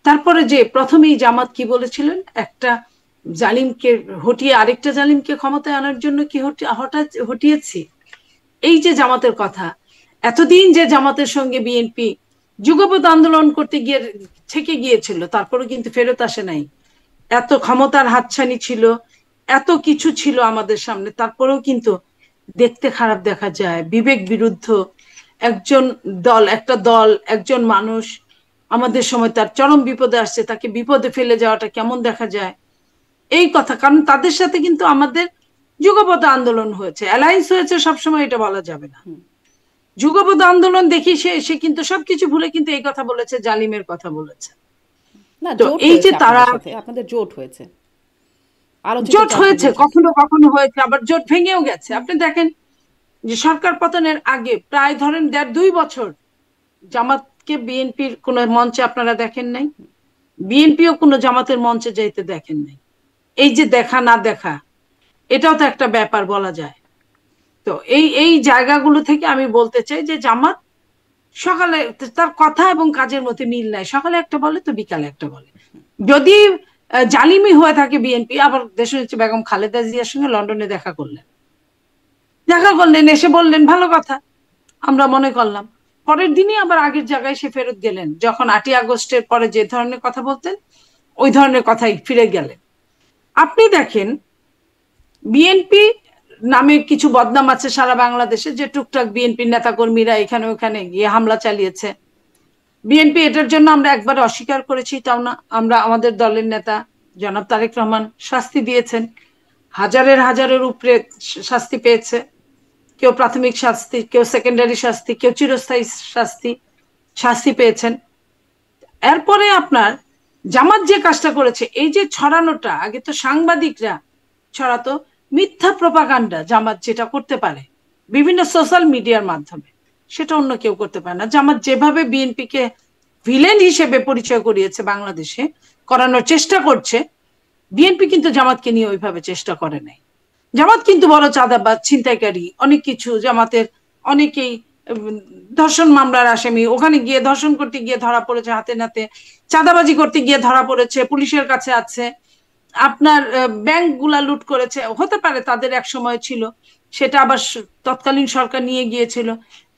তারপরে যে প্রথমেই জামাত কি বলেছিলেন, একটা জালিমকে হটিয়ে আরেকটা জালিমকে ক্ষমতায় আনার জন্য কি হঠাৎ হটিয়েছি। এই যে জামাতের কথা, এতদিন যে জামাতের সঙ্গে বিএনপি যুগপৎ আন্দোলন করতে গিয়ে থেকে গিয়েছিল, তারপরে কিন্তু ফেরত আসে নাই। এত ক্ষমতার হাতছানি ছিল, এত কিছু ছিল আমাদের সামনে, তারপরেও কিন্তু দেখতে খারাপ দেখা যায়, বিবেক বিরুদ্ধ একজন একটা দল, একজন মানুষ আমাদের সময় তার চরম বিপদে আসছে, তাকে বিপদে ফেলে যাওয়াটা কেমন দেখা যায়। এই কথা, কারণ তাদের সাথে কিন্তু আমাদের যুগপৎ আন্দোলন হয়েছে, অ্যালায়েন্স হয়েছে, সবসময় এটা বলা যাবে না। যুগপৎ আন্দোলন দেখি সে কিন্তু সবকিছু ভুলে কিন্তু এই কথা বলেছে, জালিমের কথা বলেছে। না, তো জোট এই যে হয়েছে তারা, আপনাদের সাথে, আপনাদের জোট হয়েছে, আলোচিত জোট 4টি হয়েছে, বিষয়। কখনো কখনো হয়েছে, আবার জোট ভেঙেও গেছে। আপনি দেখেন যে সরকার পতনের আগে প্রায় ধরেন 1.5-2 বছর জামাতকে বিএনপির কোন মঞ্চে আপনারা দেখেন নাই, বিএনপিও কোনো জামাতের মঞ্চে যাইতে দেখেন নাই। এই যে দেখা না দেখা, এটাও তো একটা ব্যাপার বলা যায়। তো এই এই জায়গাগুলো থেকে আমি বলতে চাই যে জামাত সকালে, তার কথা এবং কাজের মধ্যে মিল নাই, সকালে একটা বলে তো বিকালে একটা বলে। যদি জালিমি হয়ে থাকে বিএনপি, আবার দেশনেত্রী বেগম খালেদা জিয়ার সঙ্গে লন্ডনে দেখা করলেন, এসে বললেন, ভালো কথা, আমরা মনে করলাম। পরের দিনই আবার আগের জায়গায় সে ফেরত গেলেন, যখন 8ই আগস্টের পরে যে ধরনের কথা বলতেন ওই ধরনের কথাই ফিরে গেলেন। আপনি দেখেন বিএনপি নামে কিছু বদনাম আছে সারা বাংলাদেশে, যে টুকটাক বিএনপির নেতাকর্মীরা এখানে ওখানে গিয়ে হামলা চালিয়েছে। বিএনপি এটার জন্য আমরা একবার অস্বীকার করেছি তাও না, আমরা আমাদের দলের নেতা জনাব তারেক রহমান শাস্তি দিয়েছেন, হাজারের উপরে শাস্তি পেয়েছে। কেউ প্রাথমিক শাস্তি, কেউ সেকেন্ডারি শাস্তি, কেউ চিরস্থায়ী শাস্তি পেয়েছেন। এরপরে আপনার জামাত যে কাজটা করেছে, এই যে ছড়ানোটা, আগে তো সাংবাদিকরা ছড়াতো মিথ্যা প্রপাগান্ডা, জামাত যেটা করতে পারে বিভিন্ন সোশ্যাল মিডিয়ার মাধ্যমে, সেটা অন্য কেউ করতে পারে না। জামাত যেভাবে বিএনপিকে ভিলেন হিসেবে পরিচয় করিয়েছে বাংলাদেশে, করানোর চেষ্টা করছে, বিএনপি কিন্তু জামাতকে নিয়ে ওইভাবে চেষ্টা করে নাই। জামাত কিন্তু বড় চাঁদাবাজ, ছিনতাইকারী, অনেক কিছু। জামাতের অনেকেই ধর্ষণ মামলার আসামি, ওখানে গিয়ে ধর্ষণ করতে গিয়ে ধরা পড়েছে হাতে নাতে, চাঁদাবাজি করতে গিয়ে ধরা পড়েছে, পুলিশের কাছে আছে। আপনার ব্যাংক গুলা লুট করেছে, হতে পারে তাদের এক সময় ছিল, সেটা আবার তৎকালীন সরকার নিয়ে গিয়েছিল।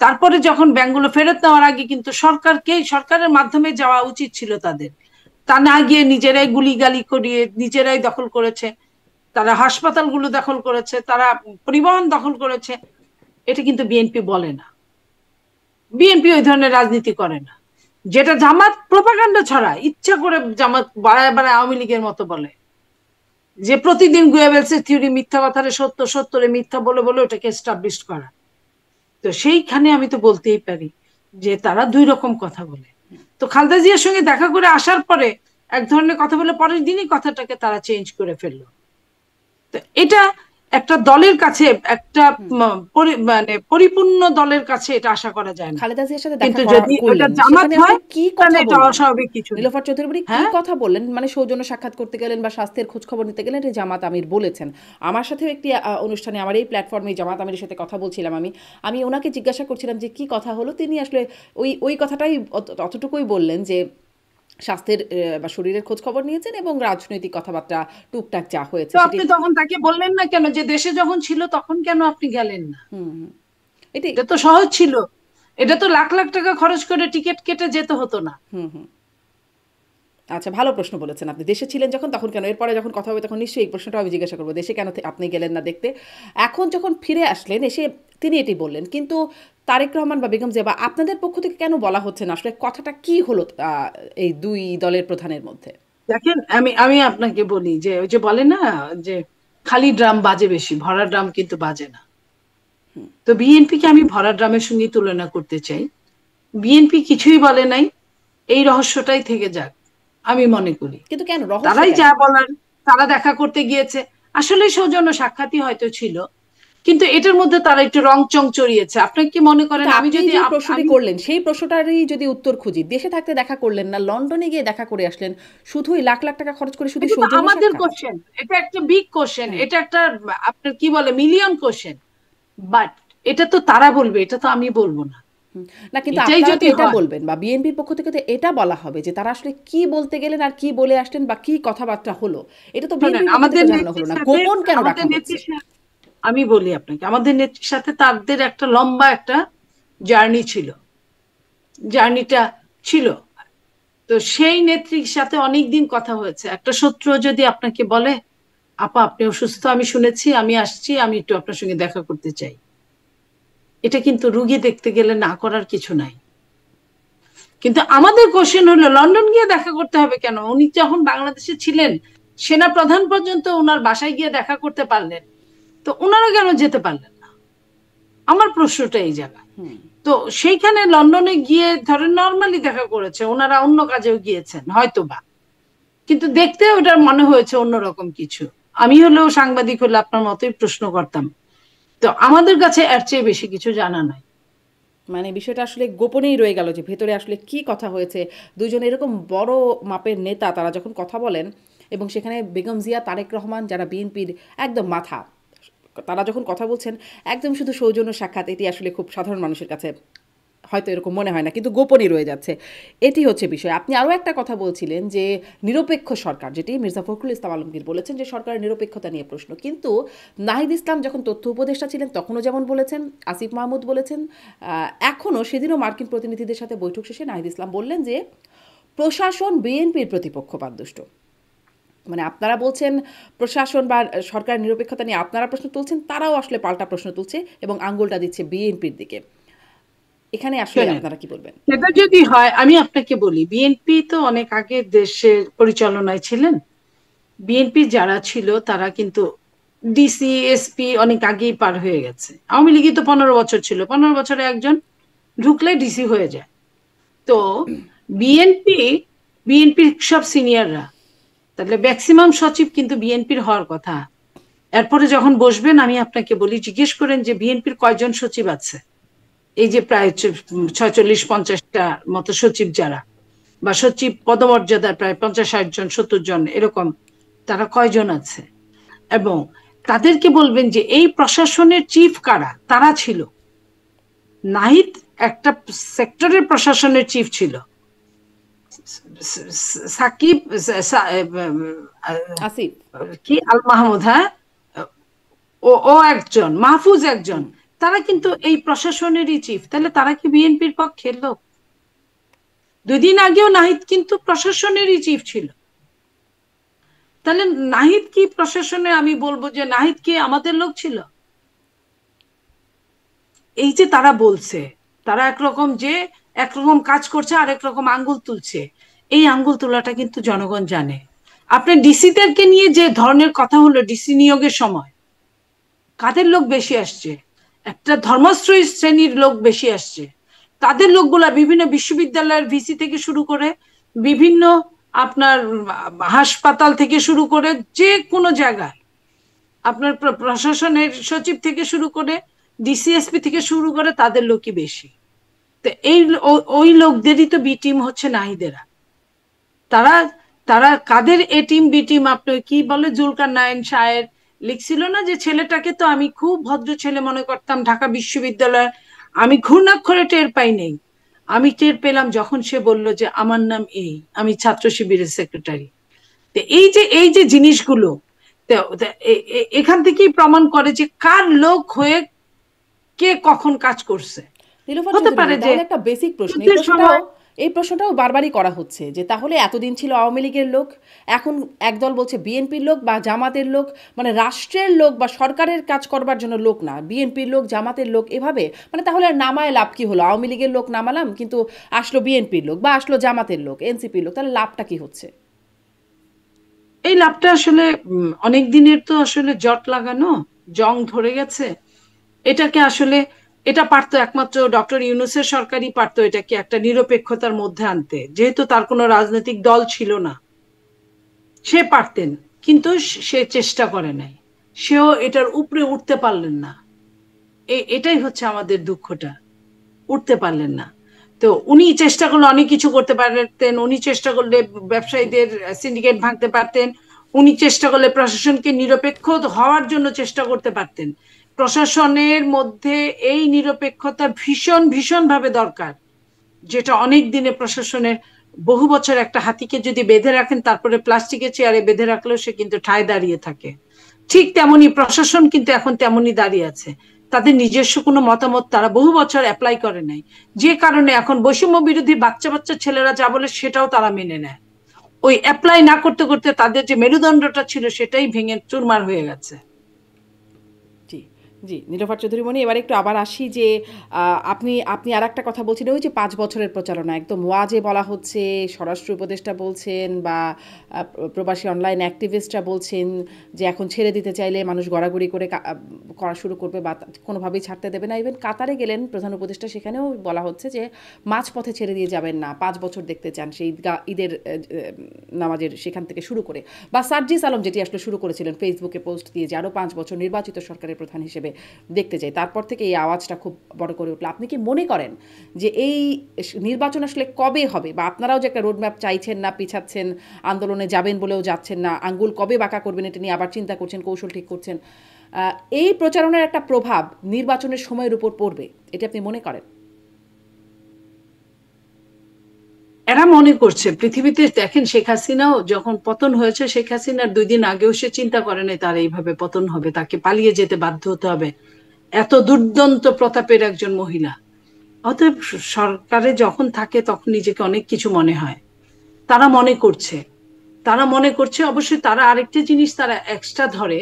তারপরে যখন ব্যাংকগুলো ফেরত নেওয়ার আগে কিন্তু সরকারের মাধ্যমে যাওয়া উচিত ছিল তাদের, তা না গিয়ে নিজেরাই গুলিগালি করিয়ে নিজেরাই দখল করেছে। তারা হাসপাতালগুলো দখল করেছে, তারা পরিবহন দখল করেছে। এটা কিন্তু বিএনপি বলে না, বিএনপি ওই ধরনের রাজনীতি করে না। যেটা জামাত প্রপাগান্ডা ছড়ায়, ইচ্ছা করে জামাত বাড়ায় বাড়ায় আওয়ামী লীগের মতো বলে, যে প্রতিদিন গোয়েবেলসের থিওরি মিথ্যা কথারে সত্য, সত্যরে মিথ্যা বলে বলে ওটাকে এস্টাবলিশ করা। তো সেইখানে আমি তো বলতেই পারি যে তারা দুই রকম কথা বলে। তো খালেদা জিয়ার সঙ্গে দেখা করে আসার পরে এক ধরনের কথা বলে পরের দিনই কথাটাকে তারা চেঞ্জ করে ফেললো। তো এটা একটা দলের কাছে, একটা মানে পরিপূর্ণ দলের কাছে এটা আশা করা যায় না। খালেদা জিয়ার সাথে দেখা কিন্তু যদি করলেন, এটা জামাত সেখানে হয় আপনি কি তাহলে কথা এটা বললেন? অস্বাভাবিক কিছু না। নীলোফার চৌধুরী কি হ্যাঁ, কথা বললেন? মানে সৌজন্য সাক্ষাৎ করতে গেলেন বা স্বাস্থ্যের খোঁজ খবর নিতে গেলেন, এটা জামাত আমির বলেছেন। আমার সাথেও একটি অনুষ্ঠানে, আমার এই প্ল্যাটফর্মে জামাত আমিরের সাথে কথা বলছিলাম, আমি ওনাকে জিজ্ঞাসা করছিলাম যে কি কথা হলো। তিনি আসলে ওই কথাটাই অতটুকুই বললেন যে স্বাস্থ্যের বা শরীরের খোঁজ খবর নিয়েছেন এবং রাজনৈতিক কথাবার্তা টুকটাক যা হয়েছে তো সেটি। আপনি তখন তাকে বললেন না কেন যে দেশে যখন ছিল তখন কেন আপনি গেলেন না? এটি এটা তো সহজ ছিল, এটা তো লাখ লাখ টাকা খরচ করে টিকিট কেটে যেতে হতো না। আচ্ছা, ভালো প্রশ্ন বলেছেন আপনি। দেশে ছিলেন যখন, তখন কেন? এরপরে যখন কথা হবে তখন নিশ্চয়ই এই প্রশ্নটা আমি জিজ্ঞাসা করবো, দেশে কেন আপনি গেলেন না দেখতে। এখন যখন ফিরে আসলেন, এসে তিনি এটি বললেন। কিন্তু তারেক রহমান বা বেগম জিয়া বা আপনাদের পক্ষ থেকে কেন বলা হচ্ছে না? আসলে কথাটা কি হলো এই দুই দলের প্রধানের মধ্যে? দেখেন, আমি আমি আপনাকে বলি যে ওই যে বলে না যে খালি ড্রাম বাজে বেশি, ভরা ড্রাম কিন্তু বাজে না। তো বিএনপি কে আমি ভরা ড্রামের সঙ্গে তুলনা করতে চাই। বিএনপি কিছুই বলে নাই, এই রহস্যটাই থেকে যাক আমি মনে করি। কিন্তু কেন রহস্য তারাই কেন? যা বলার, তারা দেখা করতে গিয়েছে, আসলে সৌজন্য সাক্ষাৎই হয়তো ছিল, কিন্তু এটার মধ্যে তারা একটু রং চং চড়িয়েছে। আপনি কি মনে করেন কিন্তু আমি আপনি যদি যে প্রশ্নটি আমি করলেন সেই প্রশ্নটারই যদি উত্তর খুঁজি, দেশে থাকতে দেখা করলেন না, লন্ডনে গিয়ে দেখা করে আসলেন, শুধুই লাখ লাখ টাকা খরচ করে শুধু এটা তো সৌজন্য আমাদের সাক্ষাৎ? কোশ্চেন, এটা একটা বিগ কোশ্চেন, হ্যাঁ, এটা একটা আপনার কি বলে মিলিয়ন কোশ্চেন, বাট এটা তো তারা বলবে, এটা তো আমি বলবো না। না, কিন্তু এটাই আপনারা তো যদি এটা হয়, বলবেন বা বিএনপির পক্ষ থেকে তো এটা বলা হবে যে তারা আসলে কি বলতে গেলেন আর কি বলে আসলেন বা কি কথাবার্তা হলো, এটা তো শোনেন বিএনপির পক্ষ আমাদের থেকে জানানো হলো নেত্রীর না, সাথে, গোপন কেন আমাদের রাখা হচ্ছে? নেত্রীর সাথে আমি বলি আপনাকে, আমাদের নেত্রীর সাথে তাদের একটা লম্বা একটা জার্নি ছিল, জার্নিটা ছিল। তো সেই নেত্রীর সাথে অনেক দিন কথা হয়েছে। একটা শত্রু যদি আপনাকে বলে আপা আপনি অসুস্থ, আমি শুনেছি, আমি আসছি, আমি একটু আপনার সঙ্গে দেখা করতে চাই, এটা কিন্তু রুগী দেখতে গেলে না করার কিছু নাই। কিন্তু আমাদের কোশ্চেন হলো লন্ডন গিয়ে দেখা করতে হবে কেন? উনি যখন বাংলাদেশে ছিলেন, সেনা প্রধান পর্যন্ত ওনার বাসায় গিয়ে দেখা করতে পারলেন, তো ওনারা কেন যেতে পারলেন না? আমার প্রশ্নটা এই জায়গায়। তো সেইখানে লন্ডনে গিয়ে ধরেন নর্মালি দেখা করেছে, ওনারা অন্য কাজেও গিয়েছেন হয়তো বা, কিন্তু দেখতে ওটার মনে হয়েছে অন্যরকম কিছু। আমি হলেও সাংবাদিক হলে আপনার মতোই প্রশ্ন করতাম। তো আমাদের কাছে এর চেয়ে বেশি কিছু জানা নাই। মানে বিষয়টা আসলে গোপনেই রয়ে গেল যে ভেতরে আসলে কি কথা হয়েছে। দুজন এরকম বড় মাপের নেতা তারা যখন কথা বলেন এবং সেখানে বেগম জিয়া, তারেক রহমান যারা বিএনপির একদম মাথা, তারা যখন কথা বলছেন একদম শুধু সৌজন্য সাক্ষাৎ, এটি আসলে খুব সাধারণ মানুষের কাছে হয়তো এরকম মনে হয় না, কিন্তু গোপনই রয়ে যাচ্ছে। এটি হচ্ছে বিষয়। আপনি আরও একটা কথা বলছিলেন যে নিরপেক্ষ সরকার, যেটি মির্জা ফখরুল ইসলাম আলমগীর বলেছেন যে সরকারের নিরপেক্ষতা নিয়ে প্রশ্ন। কিন্তু নাহিদ ইসলাম যখন তথ্য উপদেষ্টা ছিলেন তখনও যেমন বলেছেন, আসিফ মাহমুদ বলেছেন, এখনও সেদিনও মার্কিন প্রতিনিধিদের সাথে বৈঠক শেষে নাহিদ ইসলাম বললেন যে প্রশাসন বিএনপির প্রতি পক্ষপাতদুষ্ট। মানে আপনারা বলছেন প্রশাসন বা সরকার নিরপেক্ষতা নিয়ে আপনারা প্রশ্ন তুলছেন, তারাও আসলে পাল্টা প্রশ্ন তুলছে এবং আঙ্গুলটা দিচ্ছে বিএনপির দিকে। এখানে আসলে শোনেন, আপনারা কি বলবেন? সেটা যদি হয় আমি আপনাকে বলি, বিএনপি তো অনেক আগে দেশের পরিচালনায় ছিলেন। বিএনপি যারা ছিল তারা কিন্তু ডিসি এসপি অনেক আগেই পার হয়ে গেছে। আওয়ামী লীগই তো 15 বছর ছিল, 15 বছরে একজন ঢুকলে ডিসি হয়ে যায়। তো বিএনপি, বিএনপির সব সিনিয়ররা, তাহলে ম্যাক্সিমাম সচিব কিন্তু বিএনপির হওয়ার কথা। এরপরে যখন বসবেন আমি আপনাকে বলি, জিজ্ঞেস করেন যে বিএনপির কয়জন সচিব আছে, এই যে প্রায় 46-50টা মতো সচিব যারা, বা সচিব পদমর্যাদার প্রায় 50-60 জন 70 জন এরকম, তারা কয়জন আছে? এবং তাদেরকে বলবেন যে এই প্রশাসনের চিফ কারা, তারা ছিল। নাহিদ একটা সেক্টরের প্রশাসনের চিফ ছিল, সাকিব আসিফ। কি আল মাহমুদ, হ্যাঁ, ও একজন, মাহফুজ একজন, তারা কিন্তু এই প্রশাসনেরই চিফ। তাহলে তারা কি বিএনপির পক্ষের লোক? 2 দিন আগেও নাহিদ কিন্তু প্রশাসনেরই চিফ ছিল। তাহলে নাহিদ কি প্রশাসনে, আমি বলবো যে নাহিদ কি আমাদের লোক ছিল? এই যে তারা বলছে, তারা একরকম কাজ করছে আর একরকম আঙ্গুল তুলছে, এই আঙ্গুল তোলাটা কিন্তু জনগণ জানে। আপনি ডিসিদেরকে নিয়ে যে ধরনের কথা হলো ডিসি নিয়োগের সময়, কাদের লোক বেশি আসছে? একটা ধর্মাশ্রয়ী শ্রেণীর লোক বেশি আসছে। তাদের লোকগুলা বিভিন্ন বিশ্ববিদ্যালয়ের ভিসি থেকে শুরু করে, বিভিন্ন আপনার হাসপাতাল থেকে শুরু করে, যে কোনো জায়গায় আপনার প্রশাসনের সচিব থেকে শুরু করে, ডিসিএসপি থেকে শুরু করে, তাদের লোকই বেশি। তো ওই লোকদেরই তো বি টিম হচ্ছে নাহিদেরা। তারা তারা কাদের এ টিম বি টিম? আপনার কি বলে, জুলকার নাইন শায়ের লিখছিল না যে ছেলেটাকে তো আমি খুব ভদ্র ছেলে মনে করতাম ঢাকা বিশ্ববিদ্যালয়ে, আমি ঘূর্ণাক্ষরে টের পাই নেই, আমি টের পেলাম যখন সে বলল যে আমার নাম এই, আমি ছাত্র শিবিরের সেক্রেটারি। তো এই যে জিনিসগুলো এখান থেকেই প্রমাণ করে যে কার লোক হয়ে কে কখন কাজ করছে। নীলুফার হতে চৌধুরী, পারে যে তাহলে একটা বেসিক প্রশ্ন, যুদ্ধের সময় এই প্রশ্নটাও বারবারই করা হচ্ছে যে তাহলে এতদিন ছিল আওয়ামী লীগের লোক, এখন একদল বলছে বিএনপির লোক বা জামাতের লোক, মানে রাষ্ট্রের লোক বা সরকারের কাজ করবার জন্য লোক না, বিএনপির লোক, জামাতের লোক, এভাবে মানে তাহলে আর নামায় লাভ কি হলো? আওয়ামী লীগের লোক নামালাম, কিন্তু আসলো বিএনপির লোক বা আসলো জামাতের লোক, এনসিপির লোক, তাহলে লাভটা কি হচ্ছে? এই লাভটা আসলে অনেক দিনের তো আসলে জট লাগানো, জং ধরে গেছে। এটাকে আসলে এটা পারতো একমাত্র ডক্টর ইউনূসের সরকারই পারতো এটাকে একটা নিরপেক্ষতার মধ্যে আনতে, যেহেতু তার কোনো রাজনৈতিক দল ছিল না। সে পারতেন, কিন্তু সে চেষ্টা করে নাই, সেও এটার উপরে উঠতে পারলেন না। এটাই হচ্ছে আমাদের দুঃখটা, উঠতে পারলেন না। তো উনি চেষ্টা করলে অনেক কিছু করতে পারতেন, উনি চেষ্টা করলে ব্যবসায়ীদের সিন্ডিকেট ভাঙতে পারতেন, উনি চেষ্টা করলে প্রশাসনকে নিরপেক্ষ হওয়ার জন্য চেষ্টা করতে পারতেন। প্রশাসনের মধ্যে এই নিরপেক্ষতা ভীষণ ভীষণ ভাবে দরকার, যেটা অনেক দিনে প্রশাসনের, বহু বছর একটা হাতিকে যদি বেঁধে রাখেন তারপরে প্লাস্টিকের চেয়ারে বেঁধে রাখলেও সে কিন্তু ঠায় দাঁড়িয়ে থাকে। ঠিক তেমনি প্রশাসন কিন্তু এখন তেমনি দাঁড়িয়ে আছে, তাদের নিজস্ব কোনো মতামত তারা বহু বছর অ্যাপ্লাই করে নাই, যে কারণে এখন বৈষম্য বিরোধী বাচ্চা বাচ্চা ছেলেরা যা বলে সেটাও তারা মেনে নেয়। ওই অ্যাপ্লাই না করতে করতে তাদের যে মেরুদণ্ডটা ছিল সেটাই ভেঙে চুরমার হয়ে গেছে। জি, জি, নীলোফার চৌধুরীমণি, এবার একটু আবার আসি যে আপনি আপনি আর একটা কথা বলছিলেন, ওই যে 5 বছরের প্রচারণা একদম ওয়াজে বলা হচ্ছে, স্বরাষ্ট্র উপদেষ্টা বলছেন বা প্রবাসী অনলাইন অ্যাক্টিভিস্টরা বলছেন যে এখন ছেড়ে দিতে চাইলে মানুষ গড়াগড়ি করে করা শুরু করবে বা কোনোভাবেই ছাড়তে দেবে না। ইভেন কাতারে গেলেন প্রধান উপদেষ্টা, সেখানেও বলা হচ্ছে যে মাঝপথে ছেড়ে দিয়ে যাবেন না, 5 বছর দেখতে চান সেই ঈদের নামাজের সেখান থেকে শুরু করে। বা সার্জিস আলম যেটি আসলে শুরু করেছিলেন ফেসবুকে পোস্ট দিয়ে যে আরও 5 বছর নির্বাচিত সরকারের প্রধান হিসেবে দেখতে চাই, তারপর থেকে এই আওয়াজটা খুব বড় করে উঠলো। আপনি কি মনে করেন যে এই নির্বাচন আসলে কবে হবে, বা আপনারাও যে একটা রোডম্যাপ চাইছেন না, পিছাচ্ছেন, আন্দোলনে যাবেন বলেও যাচ্ছেন না, আঙ্গুল কবে বাঁকা করবেন এটা নিয়ে আবার চিন্তা করছেন, কৌশল ঠিক করছেন, এই প্রচারণার একটা প্রভাব নির্বাচনের সময়ের উপর পড়বে, এটা আপনি মনে করেন? এরা মনে করছে পৃথিবীতে, দেখেন শেখ হাসিনাও যখন পতন হয়েছে, শেখ হাসিনার 2 দিন আগেও সে চিন্তা করে নাই তার এইভাবে পতন হবে, তাকে পালিয়ে যেতে বাধ্য হতে হবে, এত দুর্দান্ত প্রতাপের একজন মহিলা। অতএব সরকারে যখন থাকে তখন নিজেকে অনেক কিছু মনে হয়। তারা মনে করছে, অবশ্যই তারা আরেকটা জিনিস তারা এক্সট্রা ধরে,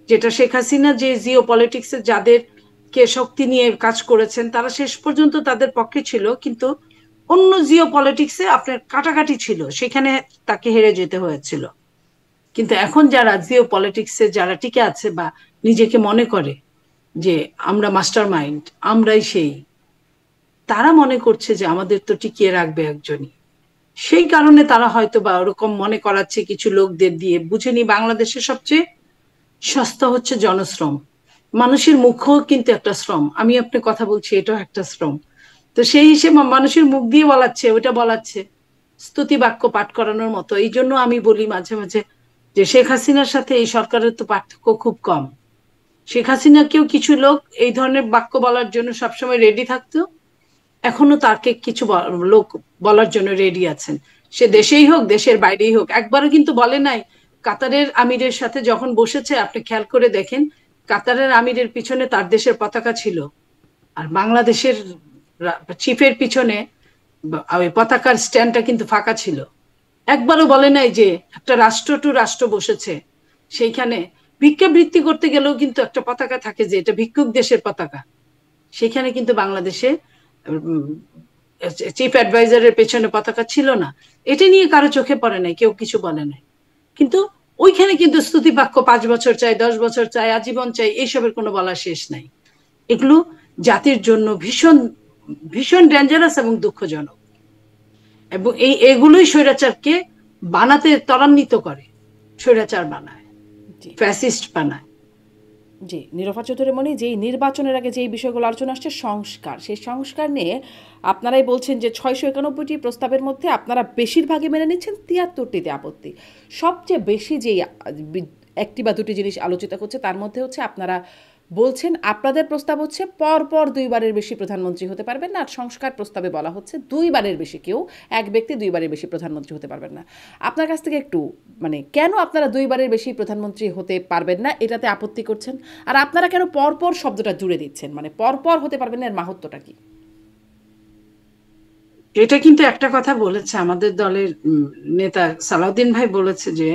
যেটা শেখ হাসিনা যে জিও পলিটিক্সে যাদেরকে শক্তি নিয়ে কাজ করেছেন তারা শেষ পর্যন্ত তাদের পক্ষে ছিল, কিন্তু অন্য জিও পলিটিক্সে আপনার কাটাকাটি ছিল, সেখানে তাকে হেরে যেতে হয়েছিল। কিন্তু এখন যারা জিও পলিটিক্সে যারা টিকে আছে বা নিজেকে মনে করে যে আমরা মাস্টার মাইন্ড, আমরাই সেই, তারা মনে করছে যে আমাদের তো টিকিয়ে রাখবে একজনই। সেই কারণে তারা হয়তো বা ওরকম মনে করাচ্ছে কিছু লোকদের দিয়ে। বুঝেনি বাংলাদেশের সবচেয়ে সস্তা হচ্ছে জনশ্রম, মানুষের মুখও কিন্তু একটা শ্রম, আমি আপনি কথা বলছি এটাও একটা শ্রম। তো সেই হিসেবে মানুষের মুখ দিয়ে বলাচ্ছে, ওটা বলাচ্ছে স্তুতি বাক্য পাঠ করানোর মতো। এই জন্য আমি বলি মাঝে মাঝে যে শেখ হাসিনার সাথে এই সরকারের তো পার্থক্য খুব কম। শেখ হাসিনাকেও কিছু লোক এই ধরনের বাক্য বলার জন্য সবসময় রেডি থাকতো, এখনো তাকে কিছু লোক বলার জন্য রেডি আছেন। সে দেশেই হোক দেশের বাইরেই হোক, একবারও কিন্তু বলে নাই। কাতারের আমিরের সাথে যখন বসেছে, আপনি খেয়াল করে দেখেন, কাতারের আমিরের পিছনে তার দেশের পতাকা ছিল, আর বাংলাদেশের চিফের পিছনে ওই পতাকার স্ট্যান্ডটা কিন্তু ফাঁকা ছিল। একবারও বলে নাই যে একটা রাষ্ট্র টু রাষ্ট্র বসেছে, সেইখানে ভিক্ষাবৃত্তি করতে গেলেও কিন্তু একটা পতাকা থাকে যে এটা ভিক্ষুক দেশের পতাকা। সেখানে কিন্তু বাংলাদেশে চিফ অ্যাডভাইজারের পেছনে পতাকা ছিল না। এটা নিয়ে কারো চোখে পড়ে নাই, কেউ কিছু বলে নাই। কিন্তু ওইখানে কিন্তু স্তুতি বাক্য 5 বছর চাই, 10 বছর চাই, আজীবন চাই, এইসবের কোনো বলা শেষ নাই। এগুলো জাতির জন্য ভীষণ ভীষণ ডেঞ্জারাস এবং দুঃখজনক, এবং এগুলোই স্বৈরাচারকে বানাতে ত্বরান্বিত করে, স্বৈরাচার বানায়, ফ্যাসিস্ট বানায়। জি, নিরূপা চৌধুরীমণি, যেই নির্বাচনের আগে যেই বিষয়গুলো আলোচনা আসছে সংস্কার, সেই সংস্কার নিয়ে আপনারাই বলছেন যে 691টি প্রস্তাবের মধ্যে আপনারা বেশিরভাগই মেনে নিচ্ছেন, 73টিতে আপত্তি। সবচেয়ে বেশি যেই একটি বা দুটি জিনিস আলোচিত হচ্ছে তার মধ্যে হচ্ছে আপনারা বলছেন আপনাদের প্রস্তাব হচ্ছে পরপর 2বারের বেশি প্রধানমন্ত্রী হতে পারবেন না, আর সংস্কার প্রস্তাবে বলা হচ্ছে 2বারের বেশি, কেউ এক ব্যক্তি 2বারের বেশি প্রধানমন্ত্রী হতে পারবেন না। আপনার কাছ থেকে একটু মানে কেন আপনারা 2বারের বেশি প্রধানমন্ত্রী হতে পারবেন না এটাতে আপত্তি করছেন, আর আপনারা কেন পরপর শব্দটা জুড়ে দিচ্ছেন, মানে পরপর হতে পারবেন না এর মাহাত্ম্যটা কি? এটা কিন্তু একটা কথা বলেছে আমাদের দলের নেতা সালাউদ্দিন ভাই, বলেছে যে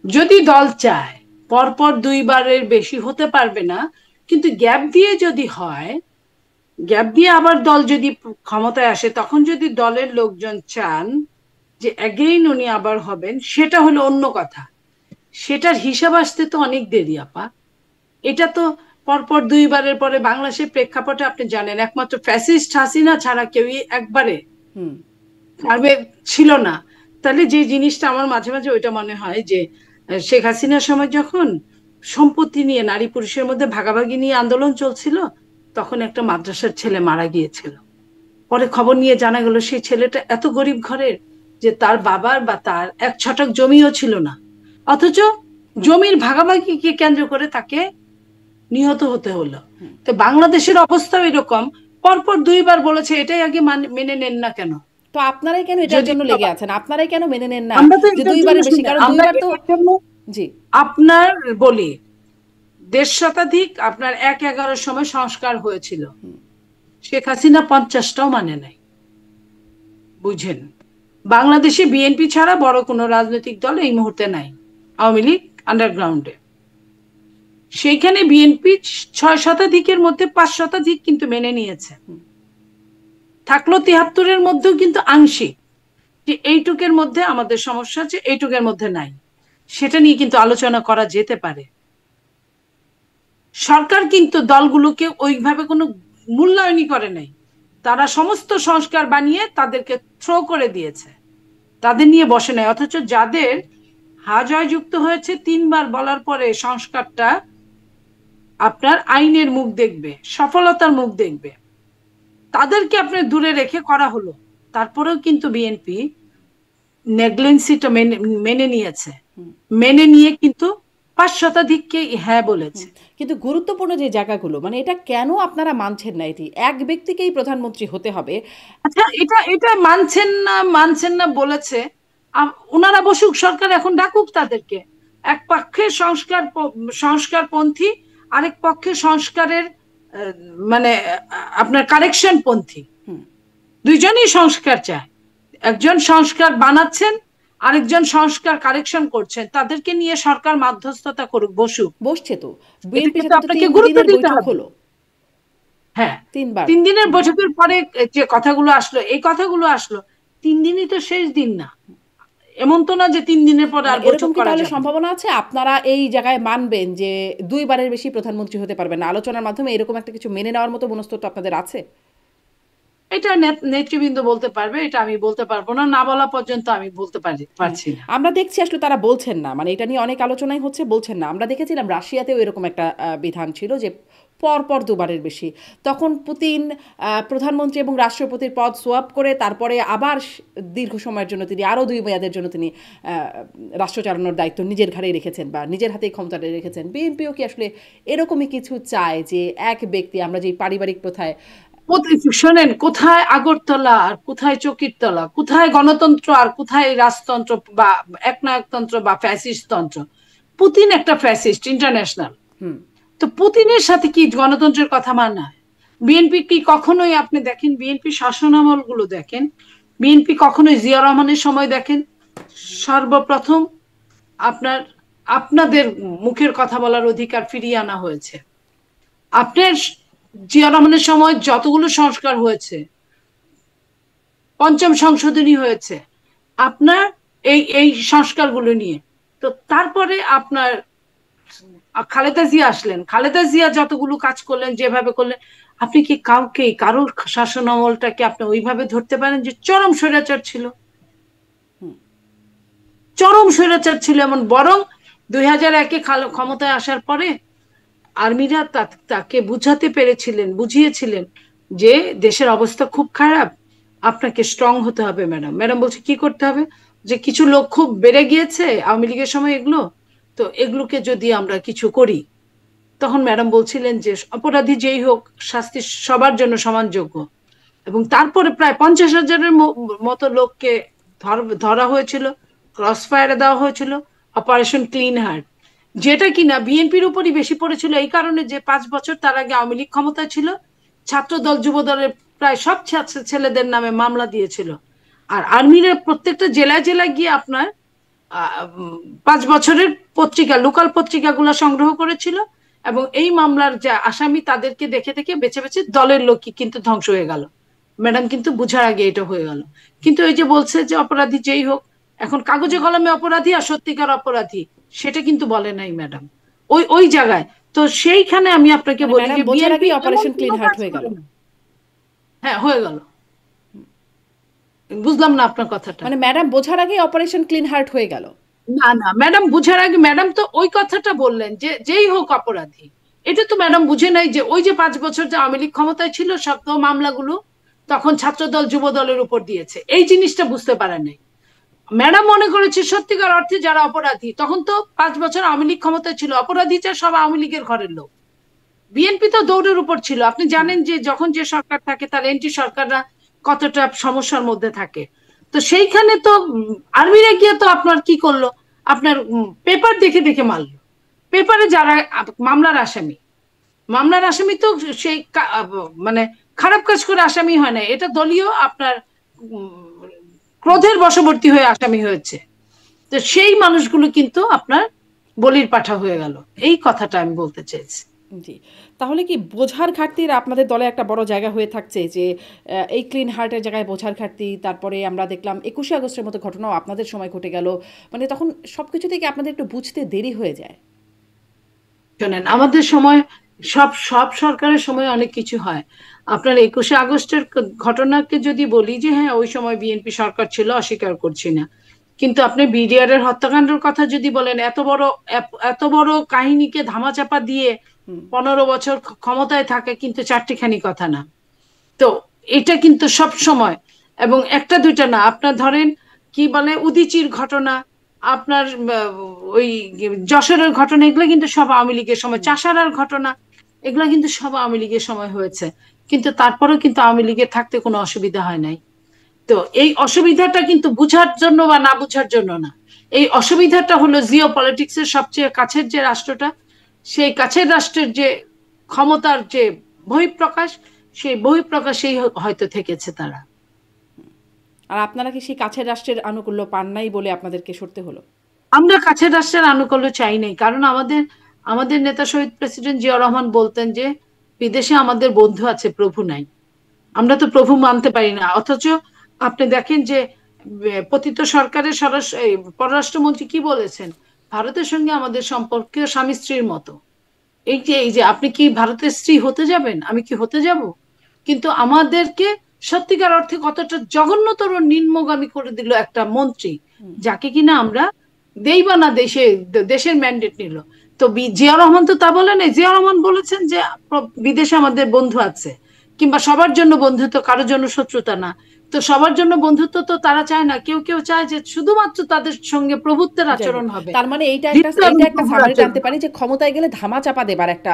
যদি দল চায় পরপর 2বারের বেশি হতে পারবে না, কিন্তু গ্যাপ দিয়ে যদি হয়, গ্যাপ দিয়ে আবার দল যদি ক্ষমতায় আসে, তখন যদি দলের লোকজন চান যে অ্যাগেইন উনি আবার হবেন, সেটা হলো অন্য কথা। সেটার হিসাব আসতে তো অনেক দেরি আপা। এটা তো পরপর 2বারের পরে বাংলাদেশের প্রেক্ষাপটে আপনি জানেন, একমাত্র ফ্যাসিস্ট হাসিনা ছাড়া কেউই একবারে পারবে ছিল না। তাহলে যে জিনিসটা আমার মাঝে মাঝে ওইটা মনে হয় যে শেখ হাসিনার সময় যখন সম্পত্তি নিয়ে নারী পুরুষের মধ্যে ভাগাভাগি নিয়ে আন্দোলন চলছিল, তখন একটা মাদ্রাসার ছেলে মারা গিয়েছিল। পরে খবর নিয়ে জানা গেল সেই ছেলেটা এত গরিব ঘরের যে তার বাবার বা তার 1 ছটাক জমিও ছিল না, অথচ জমির ভাগাভাগিকে কেন্দ্র করে তাকে নিহত হতে হলো। তো বাংলাদেশের অবস্থাও এরকম, পরপর 2বার বলেছে, এটাই আগে মেনে নেন না কেন? তো আপনারাই কেন এটার জন্য লেগে আছেন? আপনারাই কেন মেনে নেন না আমরা তো যে এটার 2বারের বেশি? কারণ 2বার তো জি আপনার বলি 1.5 শতাধিক আপনার 1/11 সময় সংস্কার হয়েছিল, শেখ হাসিনা 50টাও মানে নাই। বুঝেন, বাংলাদেশে বিএনপি ছাড়া বড় কোনো রাজনৈতিক দল এই মুহূর্তে নাই, আওয়ামী লীগ আন্ডারগ্রাউন্ডে। সেইখানে বিএনপি 6 শতাধিকের মধ্যে 5 শতাধিক কিন্তু মেনে নিয়েছে, থাকলো 73-এর মধ্যেও কিন্তু আংশিক, যে এইটুকের মধ্যে আমাদের সমস্যা আছে, এইটুকের মধ্যে নাই, সেটা নিয়ে কিন্তু আলোচনা করা যেতে পারে। সরকার কিন্তু দলগুলোকে ওইভাবে কোনো মূল্যায়নই করে নাই, তারা সমস্ত সংস্কার বানিয়ে তাদেরকে থ্রো করে দিয়েছে, তাদের নিয়ে বসে নাই। অথচ যাদের হাজয় যুক্ত হয়েছে 3বার বলার পরে সংস্কারটা আপনার আইনের মুখ দেখবে, সফলতার মুখ দেখবে, তাদেরকে আপনি দূরে রেখে করা হলো। তারপরেও কিন্তু বিএনপি নেগলেন্সিটা মেনে নিয়েছে, মেনে নিয়ে কিন্তু 5 শতাধিককে হ্যাঁ বলেছে। কিন্তু গুরুত্বপূর্ণ যে জায়গাগুলো, মানে এটা কেন আপনারা মানছেন না এটি এক ব্যক্তিকেই প্রধানমন্ত্রী হতে হবে? আচ্ছা, এটা এটা মানছেন না বলেছে, ওনারা বসুক, সরকার এখন ডাকুক তাদেরকে। এক পক্ষে সংস্কারপন্থী, আরেক পক্ষে সংস্কারের মানে আপনার কারেকশন পন্থী, দুইজনই সংস্কার চায়। একজন সংস্কার বানাচ্ছেন, আরেকজন সংস্কার কারেকশন করছেন, তাদেরকে নিয়ে সরকার মাধ্যস্থতা করুক, বসুক। বসছে তো, এটা বিএনপির কিন্তু সাথে তো আপনাকে 3 গুরুত্ব দিনের দিতে বৈঠক হবে। হলো। হ্যাঁ, 3বার 3 দিনের বৈঠকের পরে যে কথাগুলো আসলো, এই কথাগুলো আসলো, 3 দিনই তো শেষ দিন না, এমন তো না যে 3 দিনের পরে আর এরকম বৈঠক কি করা তাহলে যাবে। সম্ভাবনা আছে আপনারা এই জায়গায় মানবেন যে 2বারের বেশি প্রধানমন্ত্রী হতে পারবেন না? আলোচনার মাধ্যমে এরকম একটা কিছু মেনে নেওয়ার মতো মনস্তত্ব আপনাদের আছে? এটা নেতৃবৃন্দ বলতে পারবে, এটা আমি বলতে পারবো না, না বলা পর্যন্ত আমি বলতে পারছি না। আমরা দেখছি আসলে তারা বলছেন না, মানে এটা নিয়ে অনেক আলোচনাই হচ্ছে, বলছেন না। আমরা দেখেছিলাম রাশিয়াতেও এরকম একটা বিধান ছিল যে পরপর দুবারের বেশি। তখন পুতিন প্রধানমন্ত্রী এবং রাষ্ট্রপতির পদ সোয়াপ করে তারপরে আবার দীর্ঘ সময়ের জন্য তিনি আরও 2 মেয়াদের জন্য তিনি রাষ্ট্র চালানোর দায়িত্ব নিজের ঘাড়েই রেখেছেন বা নিজের হাতেই ক্ষমতাটা রেখেছেন। বিএনপিও কি আসলে এরকমই কিছু চায় যে এক ব্যক্তি, আমরা যে পারিবারিক প্রথায় শোনেন, কোথায় আগরতলা আর কোথায় চকিরতলা, কোথায় গণতন্ত্র আর কোথায় রাজতন্ত্র বা একনায়কতন্ত্র বা ফ্যাসিস্টতন্ত্র? পুতিন একটা ফ্যাসিস্ট ইন্টারন্যাশনাল। তো পুতিনের সাথে কি গণতন্ত্রের কথা মানায়? বিএনপি কি কখনোই, আপনি দেখেন বিএনপি শাসনামল গুলো দেখেন, বিএনপি কখনোই জিয়া রহমানের সময় দেখেন সর্বপ্রথম আপনাদের মুখের কথা বলার অধিকার ফিরিয়ে আনা হয়েছে। আপনার জিয়া রহমানের সময় যতগুলো সংস্কার হয়েছে, পঞ্চম সংশোধনী হয়েছে আপনার এই সংস্কারগুলো নিয়ে। তো তারপরে আপনার খালেদা জিয়া আসলেন, খালেদা জিয়া যতগুলো কাজ করলেন, যেভাবে করলেন, আপনি কি কারোর শাসন আমলটাকে আপনি ওইভাবে ধরতে পারেন যে চরম স্বৈরাচার ছিল? চরম স্বৈরাচার ছিল। এমন বরং 2001-এ ক্ষমতায় আসার পরে আর্মিরা তাকে বুঝিয়েছিলেন যে দেশের অবস্থা খুব খারাপ, আপনাকে স্ট্রং হতে হবে। ম্যাডাম বলছে কি করতে হবে, যে কিছু লোক খুব বেড়ে গিয়েছে আওয়ামী লীগের সময় এগুলো, তো এগুলোকে যদি আমরা কিছু করি, তখন ম্যাডাম বলছিলেন যে অপরাধী যেই হোক শাস্তি সবার জন্য সমানযোগ্য। এবং তারপরে প্রায় 50,000-এর মতো লোককে ধরা হয়েছিল, ক্রস ফায়ারে দেওয়া হয়েছিল, অপারেশন ক্লিন হার্ট, যেটা কিনা বিএনপির উপরই বেশি পড়েছিল এই কারণে যে 5 বছর তার আগে আওয়ামী লীগ ক্ষমতায় ছিল, ছাত্রদল যুবদলের প্রায় সব ছেলেদের নামে মামলা দিয়েছিল। আর আর্মিরা প্রত্যেকটা জেলায় জেলায় গিয়ে আপনার 5 বছরের পত্রিকা, লোকাল পত্রিকাগুলো সংগ্রহ করেছিল, এবং এই মামলার যে আসামি তাদেরকে দেখে দেখে বেছে বেছে দলের লোকই কিন্তু ধ্বংস হয়ে গেল। ম্যাডাম কিন্তু বুঝার আগে এটা হয়ে গেল। কিন্তু এই যে বলছে যে অপরাধী যেই হোক, এখন কাগজে কলমে অপরাধী আর সত্যিকার অপরাধী সেটা কিন্তু বলে নাই ম্যাডাম ওই জায়গায়। তো সেইখানে আমি আপনাকে বলি যে বিএনপি অপারেশন ক্লিন হার্ট হয়ে গেল। হ্যাঁ, হয়ে গেল। বুঝলাম না আপনার কথাটা। মানে ম্যাডাম বোঝার আগে অপারেশন ক্লিন হার্ট হয়ে গেল? না না, ম্যাডাম বুঝার আগে, ম্যাডাম তো ওই কথাটা বললেন যে যেই হোক অপরাধী। এটা তো ম্যাডাম বুঝে নাই যে ওই যে 5 বছর যে আওয়ামী লীগ ক্ষমতায় ছিল সব মামলাগুলো তখন ছাত্রদল যুব দলের উপর দিয়েছে, এই জিনিসটা বুঝতে পারেন নাই। ম্যাডাম মনে করেছে সত্যিকার অর্থে যারা অপরাধী, তখন তো 5 বছর আওয়ামী লীগ ক্ষমতায় ছিল, অপরাধীটা সব আওয়ামী লীগের ঘরের লোক। বিএনপি তো দৌড়ের উপর ছিল। আপনি জানেন যে যখন যে সরকার থাকে তার এন্টি সরকাররা কতটা সমস্যার মধ্যে থাকে। তো সেইখানে তো আর্মিরা গিয়ে তো আপনার কি করলো, আপনার পেপার দেখে দেখে মারলো। পেপারে যারা মামলার আসামি তো সেই মানে খারাপ কাজ করে আসামি হয় না, এটা দলীয় আপনার ক্রোধের বশবর্তী হয়ে আসামি হয়েছে। তো সেই মানুষগুলো কিন্তু আপনার বলির পাঠা হয়ে গেল, এই কথাটা আমি বলতে চেয়েছি। জি, তাহলে কি বোঝার ঘাটতির আপনাদের দলে একটা বড় জায়গা হয়ে থাকছে যে এই ক্লিন হার্টের জায়গায় বোঝার ঘাটতি? তারপরে আমরা দেখলাম 21শে আগস্টের মতো ঘটনাও আপনাদের সময় ঘটে গেল, মানে তখন সবকিছু থেকে আপনাদের একটু বুঝতে দেরি হয়ে যায়। শোনেন, আমাদের সময় সব সব সরকারের সময় অনেক কিছু হয়। আপনার 21শে আগস্টের ঘটনাকে যদি বলি যে হ্যাঁ ওই সময় বিএনপি সরকার ছিল, অস্বীকার করছি না, কিন্তু আপনি বিডিআর এর হত্যাকাণ্ডের কথা যদি বলেন, এত বড় কাহিনীকে ধামাচাপা দিয়ে 15 বছর ক্ষমতায় থাকে কিন্তু চারটিখানি কথা না। তো এটা কিন্তু সব সময়, এবং একটা দুইটা না, আপনার ধরেন কি বলে উদীচীর ঘটনা, আপনার ওই যশোরের ঘটনা, এগুলো কিন্তু সব আওয়ামী লীগের সময়, চাষারার ঘটনা, এগুলো কিন্তু সব আওয়ামী লীগের সময় হয়েছে। কিন্তু তারপরেও কিন্তু আওয়ামী লীগের থাকতে কোনো অসুবিধা হয় নাই। তো এই অসুবিধাটা কিন্তু বুঝার জন্য বা না বুঝার জন্য না, এই অসুবিধাটা হলো জিও পলিটিক্স এর সবচেয়ে কাছের যে রাষ্ট্রটা, সেই কাছের রাষ্ট্রের যে ক্ষমতার যে বহিঃপ্রকাশ, সেই বহিঃপ্রকাশেই হয়তো থেকেছে তারা। আর আপনারা কি সেই কাছের রাষ্ট্রের আনুকূল্য পান নাই বলে আপনাদেরকে সরতে হলো? আমরা কাছের রাষ্ট্রের আনুকূল্য চাই নাই, কারণ আমাদের নেতা শহীদ প্রেসিডেন্ট জিয়া রহমান বলতেন যে বিদেশে আমাদের বন্ধু আছে, প্রভু নাই। আমরা তো প্রভু মানতে পারি না। অথচ আপনি দেখেন যে পতিত সরকারের পররাষ্ট্রমন্ত্রী কি বলেছেন, ভারতের সঙ্গে আমাদের সম্পর্ক স্বামী স্ত্রীর মতো। এই যে আপনি কি ভারতের স্ত্রী হতে যাবেন, আমি কি হতে যাব? কিন্তু আমাদেরকে সত্যিকার অর্থে কতটা জঘন্যতর নিম্নগামী করে দিল একটা মন্ত্রী, যাকে কিনা আমরা দেই বা না দেশের ম্যান্ডেট নিল, তো জিয়াউর রহমান তো তা বলেন, জিয়াউর রহমান বলেছেন যে বিদেশে আমাদের বন্ধু আছে, কিংবা সবার জন্য বন্ধুত্ব, কারোর জন্য শত্রুতা না। তো সবার জন্য বন্ধুত্ব তো তারা চায় না, কেউ কেউ চায় যে শুধুমাত্র তাদের সঙ্গে প্রভুত্বের যাই হোক, আচরণ হবে, তার মানে এইটা একটা দ্বিতীয় এবং প্রভুর সামারি আচরণ টানতে পারি হবে। যে ক্ষমতায় গেলে ধামাচাপা দেবার একটা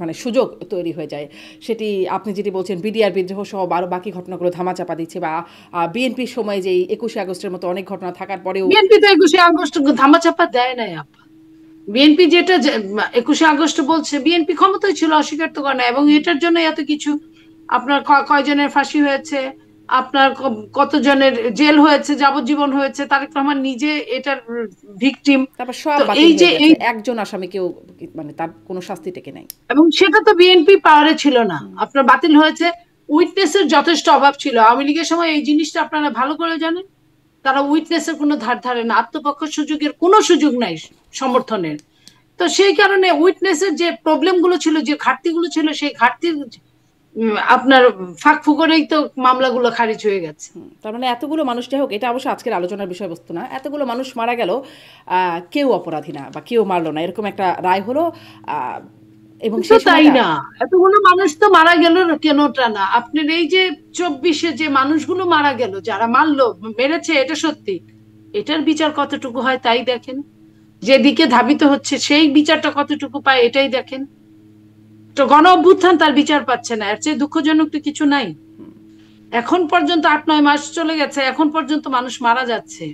মানে সুযোগ তৈরি হয়ে যায়। সেটি আপনি যেটি বলছেন বিডিআর বিদ্রোহ সহ আরো বাকি ঘটনাগুলো ধামাচাপা দিচ্ছে, বা বিএনপির সময় যে 21শে আগস্টের মতো অনেক ঘটনা থাকার পরেও। বিএনপি তো 21শে আগস্ট ধামাচাপা দেয় নাই আপা। বিএনপি যেটা 21শে আগস্ট বলছে, বিএনপি ক্ষমতায় ছিল, অস্বীকার তো করে না। এবং এটার জন্য এত কিছু, আপনার কয়জনের ফাঁসি হয়েছে, আপনার কতজনের জেল হয়েছে, যাবজ্জীবন হয়েছে, তারেক রহমান নিজে এটার ভিকটিম। তারপর সব তো বাতিল এই যে হয়ে গেছে, এই, একজন আসামিকেও মানে তার কোনো শাস্তি টেকে নাই। এবং সেটা তো বিএনপি পাওয়ারে ছিল না, আপনার বাতিল হয়েছে। উইটনেসের যথেষ্ট অভাব ছিল। আওয়ামী লীগের সময় এই জিনিসটা আপনারা ভালো করে জানেন, তারা উইটনেসের কোনো ধার ধারে না, আত্মপক্ষ সুযোগের কোনো সুযোগ নাই সমর্থনের। তো সেই কারণে উইটনেসের যে প্রবলেম গুলো ছিল, যে ঘাটতিগুলো ছিল, সেই ঘাটতির আপনার ফাঁক ফুকরেই তো মামলাগুলো খারিজ হয়ে গেছে। তার মানে এতগুলো মানুষ, যাই হোক, এটা অবশ্য আজকের আলোচনার বিষয়বস্তু না। এতগুলো মানুষ মারা গেল, কেউ অপরাধী না বা কেউ মারলো না, এরকম একটা রায় হলো। আহ, এবং তো সেই তাই সময়টা না, এতগুলো মানুষ তো মারা গেল কেনটা না, আপনার এই যে 24শে যে মানুষগুলো মারা গেল, যারা মারলো মেরেছে, এটা সত্যি, এটার বিচার কতটুকু হয় তাই দেখেন। যেদিকে ধাবিত হচ্ছে সেই বিচারটা কতটুকু পায় এটাই দেখেন। তো গণ অভ্যুত্থান তার বিচার পাচ্ছে না, এর চেয়ে দুঃখজনক তো কিছু নাই। এখন পর্যন্ত 8-9 মাস চলে গেছে, এখন পর্যন্ত মানুষ মারা যাচ্ছে,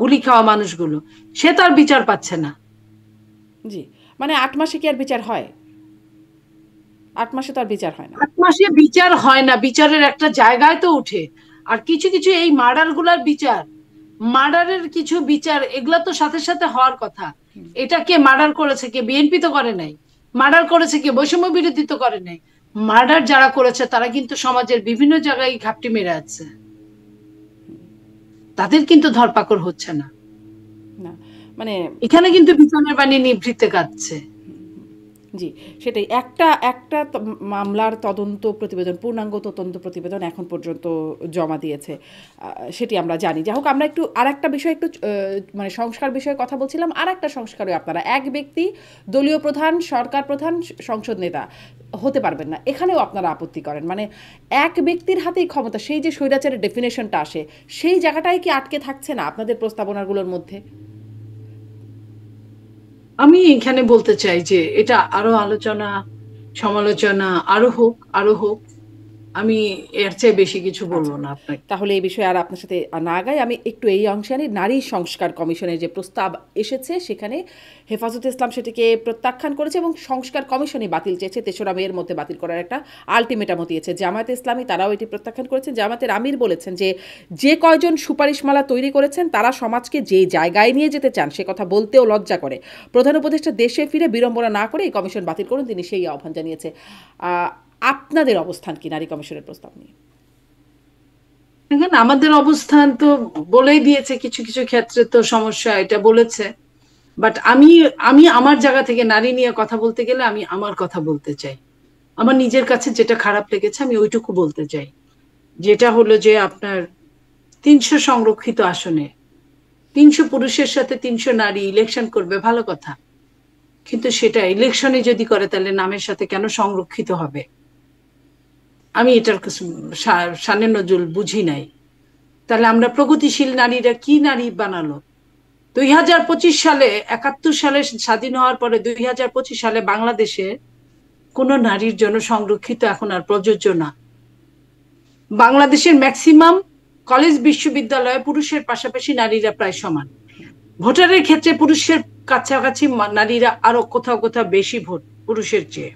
গুলি খাওয়া মানুষগুলো, সে তার বিচার পাচ্ছে না। জি, মানে 8 মাসে কি আর বিচার হয়? 8 মাসে তো আর বিচার হয় না। 8 মাসে বিচার হয় না, বিচারের একটা জায়গায় তো উঠে। আর কিছু কিছু এই মার্ডার গুলার বিচার, মার্ডারের কিছু বিচার, এগুলা তো সাথে সাথে হওয়ার কথা। এটা কে মার্ডার করেছে, কে বিএনপি তো করে নাই। মার্ডার করেছে কে, বৈষম্য বিরোধী তো করে নাই। মার্ডার যারা করেছে তারা কিন্তু সমাজের বিভিন্ন জায়গায় ঘাপটি মেরে আছে, তাদের কিন্তু ধরপাকড় হচ্ছে না। না, মানে এখানে কিন্তু বিচারের বাণী নিভৃতে কাটছে। জি, সেটাই। একটা একটা মামলার তদন্ত প্রতিবেদন, পূর্ণাঙ্গ তদন্ত প্রতিবেদন এখন পর্যন্ত জমা দিয়েছে, সেটি আমরা জানি। যাই হোক, আমরা একটু আর একটা বিষয়, একটু মানে সংস্কার বিষয়ে কথা বলছিলাম। আর একটা সংস্কারও আপনারা, এক ব্যক্তি দলীয় প্রধান, সরকার প্রধান, সংসদ নেতা হতে পারবেন না, এখানেও আপনারা আপত্তি করেন। মানে এক ব্যক্তির হাতেই ক্ষমতা, সেই যে স্বৈরাচারের ডেফিনেশনটা আসে, সেই জায়গাটাই কি আটকে থাকছে না আপনাদের প্রস্তাবনাগুলোর মধ্যে? আমি এখানে বলতে চাই যে এটা আরো আলোচনা, সমালোচনা আরো হোক, আরো হোক। আমি এর চেয়ে বেশি কিছু আচ্ছা, বলবো না আপনাকে। তাহলে এই বিষয়ে আর আপনার সাথে না আগাই। আমি একটু এই অংশে আনি। নারী সংস্কার কমিশনের যে প্রস্তাব এসেছে, সেখানে হেফাজত ইসলাম সেটিকে প্রত্যাখ্যান করেছে এবং সংস্কার কমিশনই বাতিল চেয়েছে। 3রা মের মধ্যে বাতিল করার একটা আলটিমেটাম দিয়েছে। জামায়াতে ইসলামী তারাও এটি প্রত্যাখ্যান করেছেন। জামায়াতের আমির বলেছেন যে যে কয়জন সুপারিশমালা তৈরি করেছেন তারা সমাজকে যে জায়গায় নিয়ে যেতে চান সে কথা বলতেও লজ্জা করে। প্রধান উপদেষ্টা দেশে ফিরে বিড়ম্বনা না করে এই কমিশন বাতিল করুন, তিনি সেই আহ্বান জানিয়েছে। আপনাদের অবস্থান কি নারী কমিশনের প্রস্তাব নিয়ে? দেখেন, আমাদের অবস্থান তো বলেই দিয়েছে, কিছু কিছু ক্ষেত্রে তো সমস্যা, এটা বলেছে। বাট আমি আমি আমার জায়গা থেকে নারী নিয়ে কথা বলতে গেলে আমি আমার কথা বলতে চাই। আমার নিজের কাছে যেটা খারাপ লেগেছে আমি ওইটুকু বলতে চাই। যেটা হলো যে আপনার 300 সংরক্ষিত আসনে 300 পুরুষের সাথে 300 নারী ইলেকশন করবে, ভালো কথা। কিন্তু সেটা ইলেকশনে যদি করে তাহলে নামের সাথে কেন সংরক্ষিত হবে? আমি এটার সানে নজুল বুঝি নাই। তাহলে আমরা প্রগতিশীল নারীরা কি নারী বানালো? 2025 সালে, 71 সালে স্বাধীন হওয়ার পরে 2025 সালে বাংলাদেশে কোন নারীর জন্য সংরক্ষিত এখন আর প্রযোজ্য না। বাংলাদেশের ম্যাক্সিমাম কলেজ বিশ্ববিদ্যালয়ে পুরুষের পাশাপাশি নারীরা প্রায় সমান। ভোটারের ক্ষেত্রে পুরুষের কাছাকাছি নারীরা আরো কোথাও কোথাও বেশি ভোট পুরুষের চেয়ে।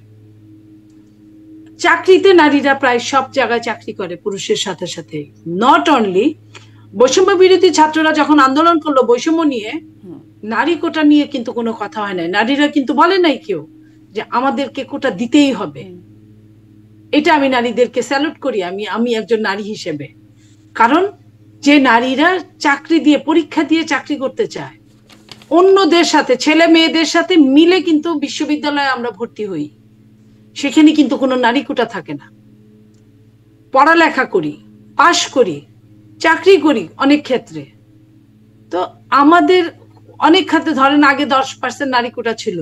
চাকরিতে নারীরা প্রায় সব জায়গায় চাকরি করে পুরুষের সাথে সাথে। নট অনলি বৈষম্য বিরোধী ছাত্ররা যখন আন্দোলন করলো বৈষম্য নিয়ে, নারী কোটা নিয়ে কিন্তু কোনো কথা হয় নাই। নারীরা কিন্তু বলে নাই কেউ যে আমাদেরকে কোটা দিতেই হবে। এটা আমি নারীদেরকে স্যালুট করি, আমি একজন নারী হিসেবে। কারণ যে নারীরা চাকরি দিয়ে, পরীক্ষা দিয়ে চাকরি করতে চায়, অন্যদের সাথে, ছেলে মেয়েদের সাথে মিলে কিন্তু বিশ্ববিদ্যালয়ে আমরা ভর্তি হই, সেখানে কিন্তু কোনো নারী কোটা থাকে না। পড়ালেখা করি, পাশ করি, চাকরি করি অনেক ক্ষেত্রে। তো আমাদের অনেক ক্ষেত্রে ধরেন আগে 10% নারী কোটা ছিল,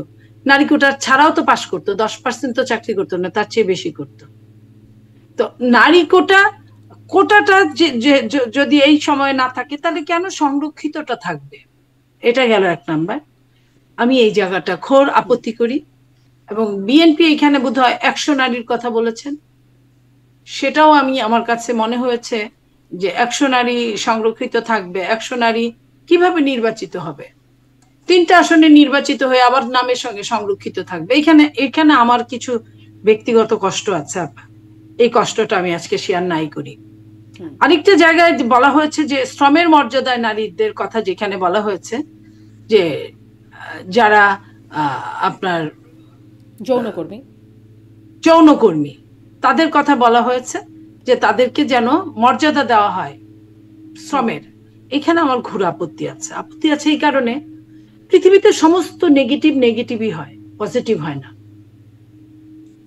নারী কোটা ছাড়াও তো পাশ করতো, 10% তো চাকরি করতো না, তার চেয়ে বেশি করতো। তো নারী কোটাটা যদি এই সময় না থাকে তাহলে কেন সংরক্ষিতটা থাকবে? এটা গেল এক নাম্বার। আমি এই জায়গাটা ঘোর আপত্তি করি। এবং বিএনপি এখানে বোধহয় 100 নারীর কথা বলেছেন, সেটাও আমার কাছে মনে হয়েছে যে 100 নারী সংরক্ষিত থাকবে, 100 নারী কিভাবে নির্বাচিত হবে? 3টা আসনে নির্বাচিত হয়ে আবার নামের সঙ্গে সংরক্ষিত থাকবে। এখানে আমার কিছু ব্যক্তিগত কষ্ট আছে, এই কষ্টটা আমি আজকে শেয়ার নাই করি। আরেকটা জায়গায় বলা হয়েছে যে শ্রমের মর্যাদায় নারীদের কথা যেখানে বলা হয়েছে, যে যারা আপনার যৌনকর্মী তাদের কথা বলা হয়েছে যে তাদেরকে যেন মর্যাদা দেওয়া হয় শ্রমের। এখানে আমার ঘোর আপত্তি আছে। আপত্তি আছে এই কারণে, পৃথিবীতে সমস্ত নেগেটিভই হয়, পজিটিভ হয় না।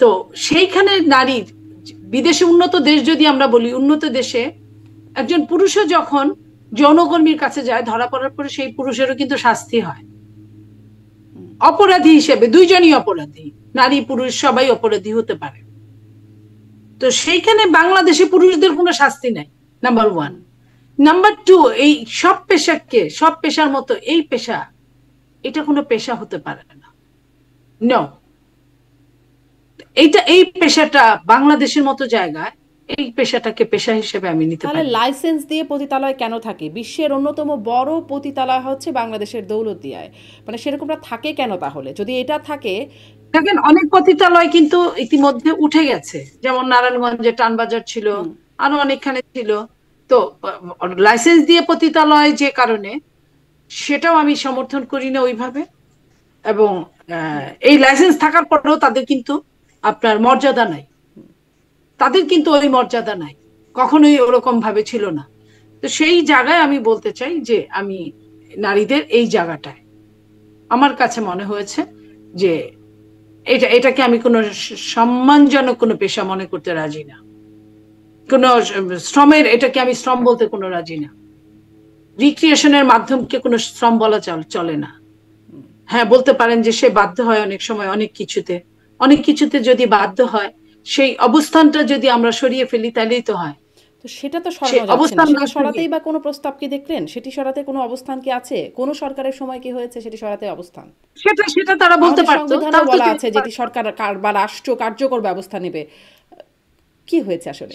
তো সেইখানে নারীর, বিদেশে উন্নত দেশ যদি আমরা বলি, উন্নত দেশে একজন পুরুষও যখন যৌনকর্মীর কাছে যায়, ধরা পড়ার পরে সেই পুরুষেরও কিন্তু শাস্তি হয় অপরাধী হিসেবে। দুইজনই অপরাধী, নারী পুরুষ সবাই অপরাধী হতে পারে। তো সেইখানে বাংলাদেশে পুরুষদের কোনো শাস্তি নাই, নাম্বার 1। নাম্বার 2, এই সব পেশার মতো এই পেশা, এটা কোনো পেশা হতে পারে না। নো, এই পেশাটা বাংলাদেশের মতো জায়গায় এই পেশাটাকে পেশা হিসেবে আমি নিতে পারি। তাহলে লাইসেন্স দিয়ে পতিতালয় কেন থাকে? বিশ্বের অন্যতম বড় পতিতালয় হচ্ছে বাংলাদেশের দৌলতদিয়ায়, মানে সেরকমটা থাকে কেন তাহলে? যদি এটা থাকে, দেখেন অনেক পতিতালয় কিন্তু ইতিমধ্যে উঠে গেছে, যেমন নারায়ণগঞ্জে টানবাজার ছিল, আরো অনেকখানে ছিল। তো লাইসেন্স দিয়ে পতিতালয় যে কারণে, সেটাও আমি সমর্থন করি না ওইভাবে। এবং এই লাইসেন্স থাকার পরেও তাদের কিন্তু আপনার মর্যাদা নাই, তাদের কিন্তু ওই মর্যাদা নাই, কখনোই ওরকম ভাবে ছিল না। তো সেই জায়গায় আমি বলতে চাই যে আমি নারীদের এই জায়গাটায় আমার কাছে মনে হয়েছে যে এটাকে আমি কোনো সম্মানজনক কোনো পেশা মনে করতে রাজি না। কোন শ্রমের, এটাকে আমি শ্রম বলতে কোনো রাজি না। রিক্রিয়েশনের মাধ্যমকে কোনো শ্রম বলা চলে না। হ্যাঁ, বলতে পারেন যে সে বাধ্য হয় অনেক সময় অনেক কিছুতে যদি বাধ্য হয়, সেই অবস্থানটা যদি আমরা সরিয়ে ফেলি তাহলেই তো হয়। তো সেটা তো সরানো যাচ্ছে না। সেটা সরাতেই বা কোনো প্রস্তাব কি দেখলেন? সেটি সরাতে কোনো অবস্থান কি আছে? কোন সরকারের সময় কি হয়েছে সেটি সরাতে অবস্থান? সেটা তারা বলতে পারতো। সংবিধানে বলা আছে যেটি সরকার বা রাষ্ট্র কার্যকর ব্যবস্থা নেবে। কি হয়েছে আসলে?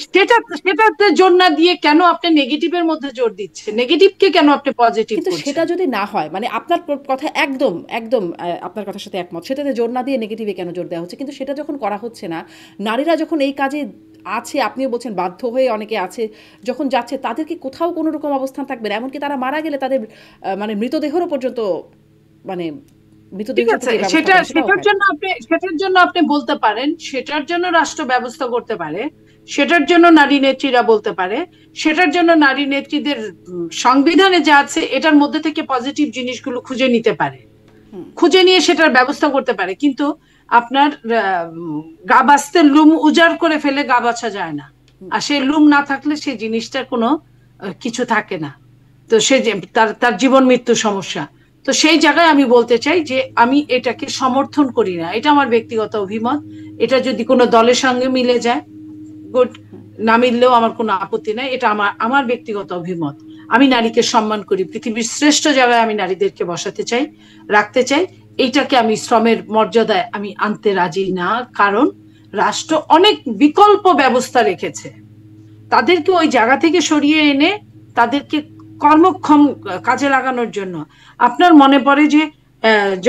সেটাতে জোর না দিয়ে কেন আপনি নেগেটিভের মধ্যে জোর দিচ্ছেন? নেগেটিভকে কেন আপনি পজিটিভ করছেন? কিন্তু সেটা যদি না হয়, মানে আপনার কথা একদম আপনার কথার সাথে একমত, সেটাতে জোর না দিয়ে নেগেটিভে কেন জোর দেওয়া হচ্ছে? কিন্তু সেটা যখন করা হচ্ছে না, নারীরা যখন এই কাজে আছে, আপনিও বলছেন বাধ্য হয়ে অনেকে আছে, যখন যাচ্ছে তাদেরকে কোথাও কোনো রকম অবস্থান থাকবে না, এমনকি তারা মারা গেলে তাদের মানে মৃতদেহেরও পর্যন্ত, মানে সেটার জন্য আপনি বলতে পারেন, সেটার জন্য রাষ্ট্র ব্যবস্থা করতে পারে, সেটার জন্য নারী নেত্রীরা বলতে পারে, সেটার জন্য নারী নেত্রীদের সংবিধানে যা আছে এটার মধ্যে থেকে পজিটিভ জিনিসগুলো খুঁজে নিতে পারে, খুঁজে নিয়ে সেটার ব্যবস্থা করতে পারে। কিন্তু আপনার গা বাঁচতে লুম উজাড় করে ফেলে গা বাছা যায় না, আর সেই লুম না থাকলে সেই জিনিসটার কোনো কিছু থাকে না। তো সে তার জীবন মৃত্যু সমস্যা। তো সেই জায়গায় আমি বলতে চাই যে আমি এটাকে সমর্থন করি না, এটা আমার ব্যক্তিগত অভিমত। এটা যদি কোনো দলের সঙ্গে মিলে যায় গুড, না মিললেও আমার কোনো আপত্তি নাই, এটা আমার ব্যক্তিগত অভিমত। আমি নারীকে সম্মান করি, পৃথিবীর শ্রেষ্ঠ জায়গায় আমি নারীদেরকে বসাতে চাই, রাখতে চাই। এইটাকে আমি শ্রমের মর্যাদায় আমি আনতে রাজি না, কারণ রাষ্ট্র অনেক বিকল্প ব্যবস্থা রেখেছে। তাদেরকে ওই জায়গা থেকে সরিয়ে এনে তাদেরকে কর্মক্ষম কাজে লাগানোর জন্য। আপনার মনে পড়ে যে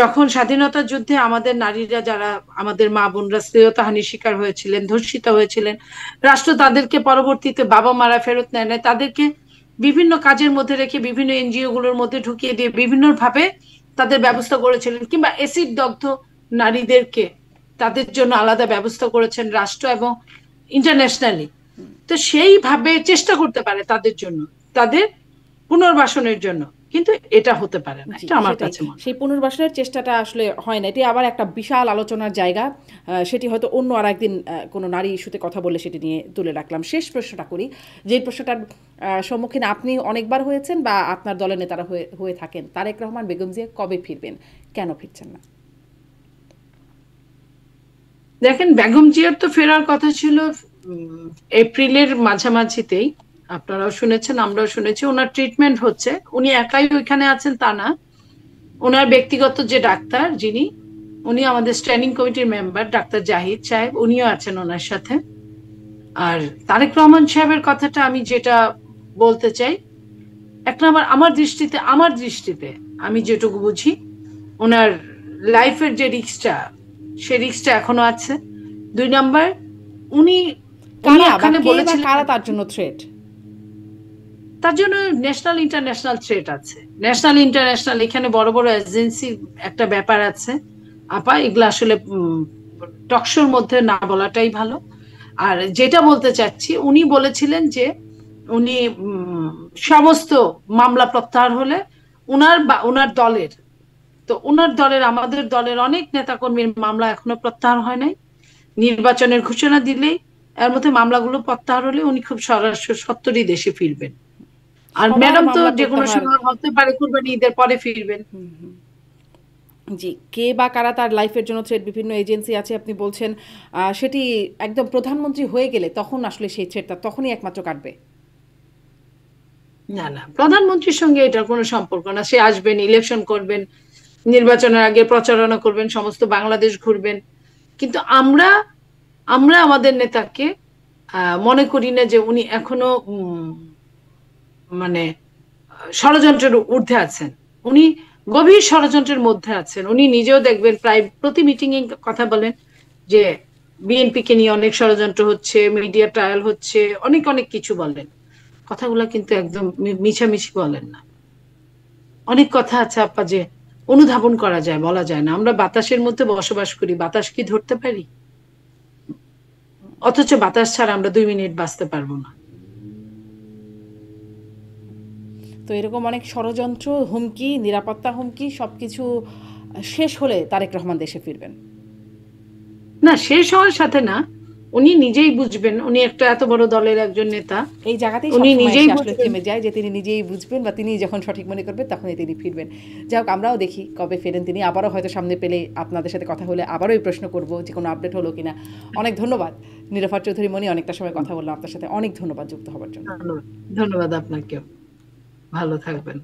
যখন স্বাধীনতা যুদ্ধে আমাদের নারীরা, যারা আমাদের মা বোনরা শ্রেয়তাহানির শিকার হয়েছিলেন, ধর্ষিত হয়েছিলেন, রাষ্ট্র তাদেরকে পরবর্তীতে বাবা মারা ফেরত নেয় না, তাদেরকে বিভিন্ন কাজের মধ্যে রেখে বিভিন্ন এনজিও গুলোর মধ্যে ঢুকিয়ে দিয়ে বিভিন্ন ভাবে তাদের ব্যবস্থা করেছিলেন। কিংবা এসিড দগ্ধ নারীদেরকে তাদের জন্য আলাদা ব্যবস্থা করেছেন রাষ্ট্র এবং ইন্টারন্যাশনালি। তো সেইভাবে চেষ্টা করতে পারে তাদের জন্য, তাদের পুনর্বাসনের জন্য, কিন্তু এটা হতে পারে না, এটা আমার কাছে মনে হয়। সেই পুনর্বাসনের চেষ্টাটা আসলে হয় না। এটি আবার একটা বিশাল আলোচনার জায়গা, সেটি হয়তো অন্য আর একদিন কোনো নারী ইস্যুতে কথা বললে সেটি নিয়ে তুলে রাখলাম। শেষ প্রশ্নটা করি, যে প্রশ্নটার সম্মুখীন আপনি অনেকবার হয়েছেন বা আপনার দলের নেতারা হয়ে থাকেন, তারেক রহমান বেগম জিয়া কবে ফিরবেন, কেন ফিরছেন না? দেখেন, বেগম জিয়ার তো ফেরার কথা ছিল এপ্রিলের মাঝামাঝিতেই। আপনারাও শুনেছেন, আমরাও শুনেছি। ওনার ট্রিটমেন্ট হচ্ছে, উনি একাই ওইখানে আছেন তা না। ওনার ব্যক্তিগত যে ডাক্তার যিনি, উনি আমাদের স্ট্যান্ডিং কমিটির মেম্বার, ডাক্তার জাহিদ সাহেব, উনিও আছেন ওনার সাথে। আর তারেক রহমান সাহেবের কথাটা আমি যেটা বলতে চাই, এক নম্বর, আমার দৃষ্টিতে আমি যেটুকু বুঝি, ওনার লাইফের যে রিস্কটা, সে রিস্কটা এখনো আছে। 2 নম্বর, উনি উনি কারা বা এখানে কে বা বলেছিলেন, কারা তার জন্য থ্রেট? তার জন্য ন্যাশনাল ইন্টারন্যাশনাল থ্রেট আছে। ন্যাশনাল ইন্টারন্যাশনাল, এখানে বড় বড় এজেন্সি একটা ব্যাপার আছে আপা, এগুলো আসলে টকশোর মধ্যে না বলাটাই ভালো। আর যেটা বলতে চাচ্ছি, উনি বলেছিলেন যে উনি সমস্ত মামলা প্রত্যাহার হলে উনার বা উনার দলের, তো উনার দলের, আমাদের দলের অনেক নেতাকর্মীর মামলা এখনো প্রত্যাহার হয় নাই। নির্বাচনের ঘোষণা দিলেই এর মধ্যে মামলাগুলো প্রত্যাহার হলে উনি খুব সরাসরি সত্তরই দেশে ফিরবেন। আর সবার ম্যাডাম তো মামলা যে কোনো প্রত্যাহার। সময় হতে পারে কুরবানি ঈদের পরে ফিরবেন। জি, কে বা কারা তার লাইফের জন্য থ্রেট, বিভিন্ন এজেন্সি আছে আপনি বলছেন। সেটি একদম প্রধানমন্ত্রী হয়ে গেলে তখন আসলে সেই থ্রেটটা তখনই একমাত্র কাটবে। না না, প্রধানমন্ত্রীর সঙ্গে এটার কোনো সম্পর্ক না। সে আসবেন, ইলেকশন করবেন, নির্বাচনের আগে প্রচারণা করবেন, সমস্ত বাংলাদেশ ঘুরবেন। কিন্তু আমরা আমরা আমাদের নেতাকে মনে করি না যে উনি এখনো মানে ষড়যন্ত্রের ঊর্ধ্বে আছেন। উনি গভীর ষড়যন্ত্রের মধ্যে আছেন। উনি নিজেও দেখবেন, প্রায় প্রতি মিটিং এ কথা বলেন যে বিএনপি কে নিয়ে অনেক ষড়যন্ত্র হচ্ছে, মিডিয়া ট্রায়াল হচ্ছে, অনেক অনেক কিছু বলেন। কথাগুলো কিন্তু একদম মিছামিছি বলেন না। অনেক কথা আছে আপা যে অনুধাবন করা যায়, বলা যায় না। আমরা বাতাসের মধ্যে বসবাস করি, বাতাস কি ধরতে পারি? অথচ বাতাস ছাড়া আমরা 2 মিনিট বাঁচতে পারবো না। তো এরকম অনেক ষড়যন্ত্র, হুমকি, নিরাপত্তা হুমকি সবকিছু শেষ হলে তারেক রহমান দেশে ফিরবেন। না, শেষ হওয়ার সাথে না, উনি নিজেই বুঝবেন, উনি একটা এত বড় দলের একজন নেতা। এই জায়গাতেই উনি সবসময় নিজেই এসে আসলে বুঝবেন। থেমে যায় যে তিনি নিজেই বুঝবেন বা তিনি যখন সঠিক মনে করবেন তখনই তিনি ফিরবেন। যাই হোক, আমরাও দেখি কবে ফেরেন তিনি। আবারও হয়তো সামনে পেলে আপনাদের সাথে কথা হলে আবারও এই প্রশ্ন করব যে কোনো আপডেট হলো কিনা। অনেক ধন্যবাদ নীলোফার চৌধুরী মনি, অনেকটা সময় কথা বললাম আপনার সাথে। অনেক ধন্যবাদ যুক্ত হওয়ার জন্য। ধন্যবাদ। ধন্যবাদ আপনাকেও। ভালো থাকবেন।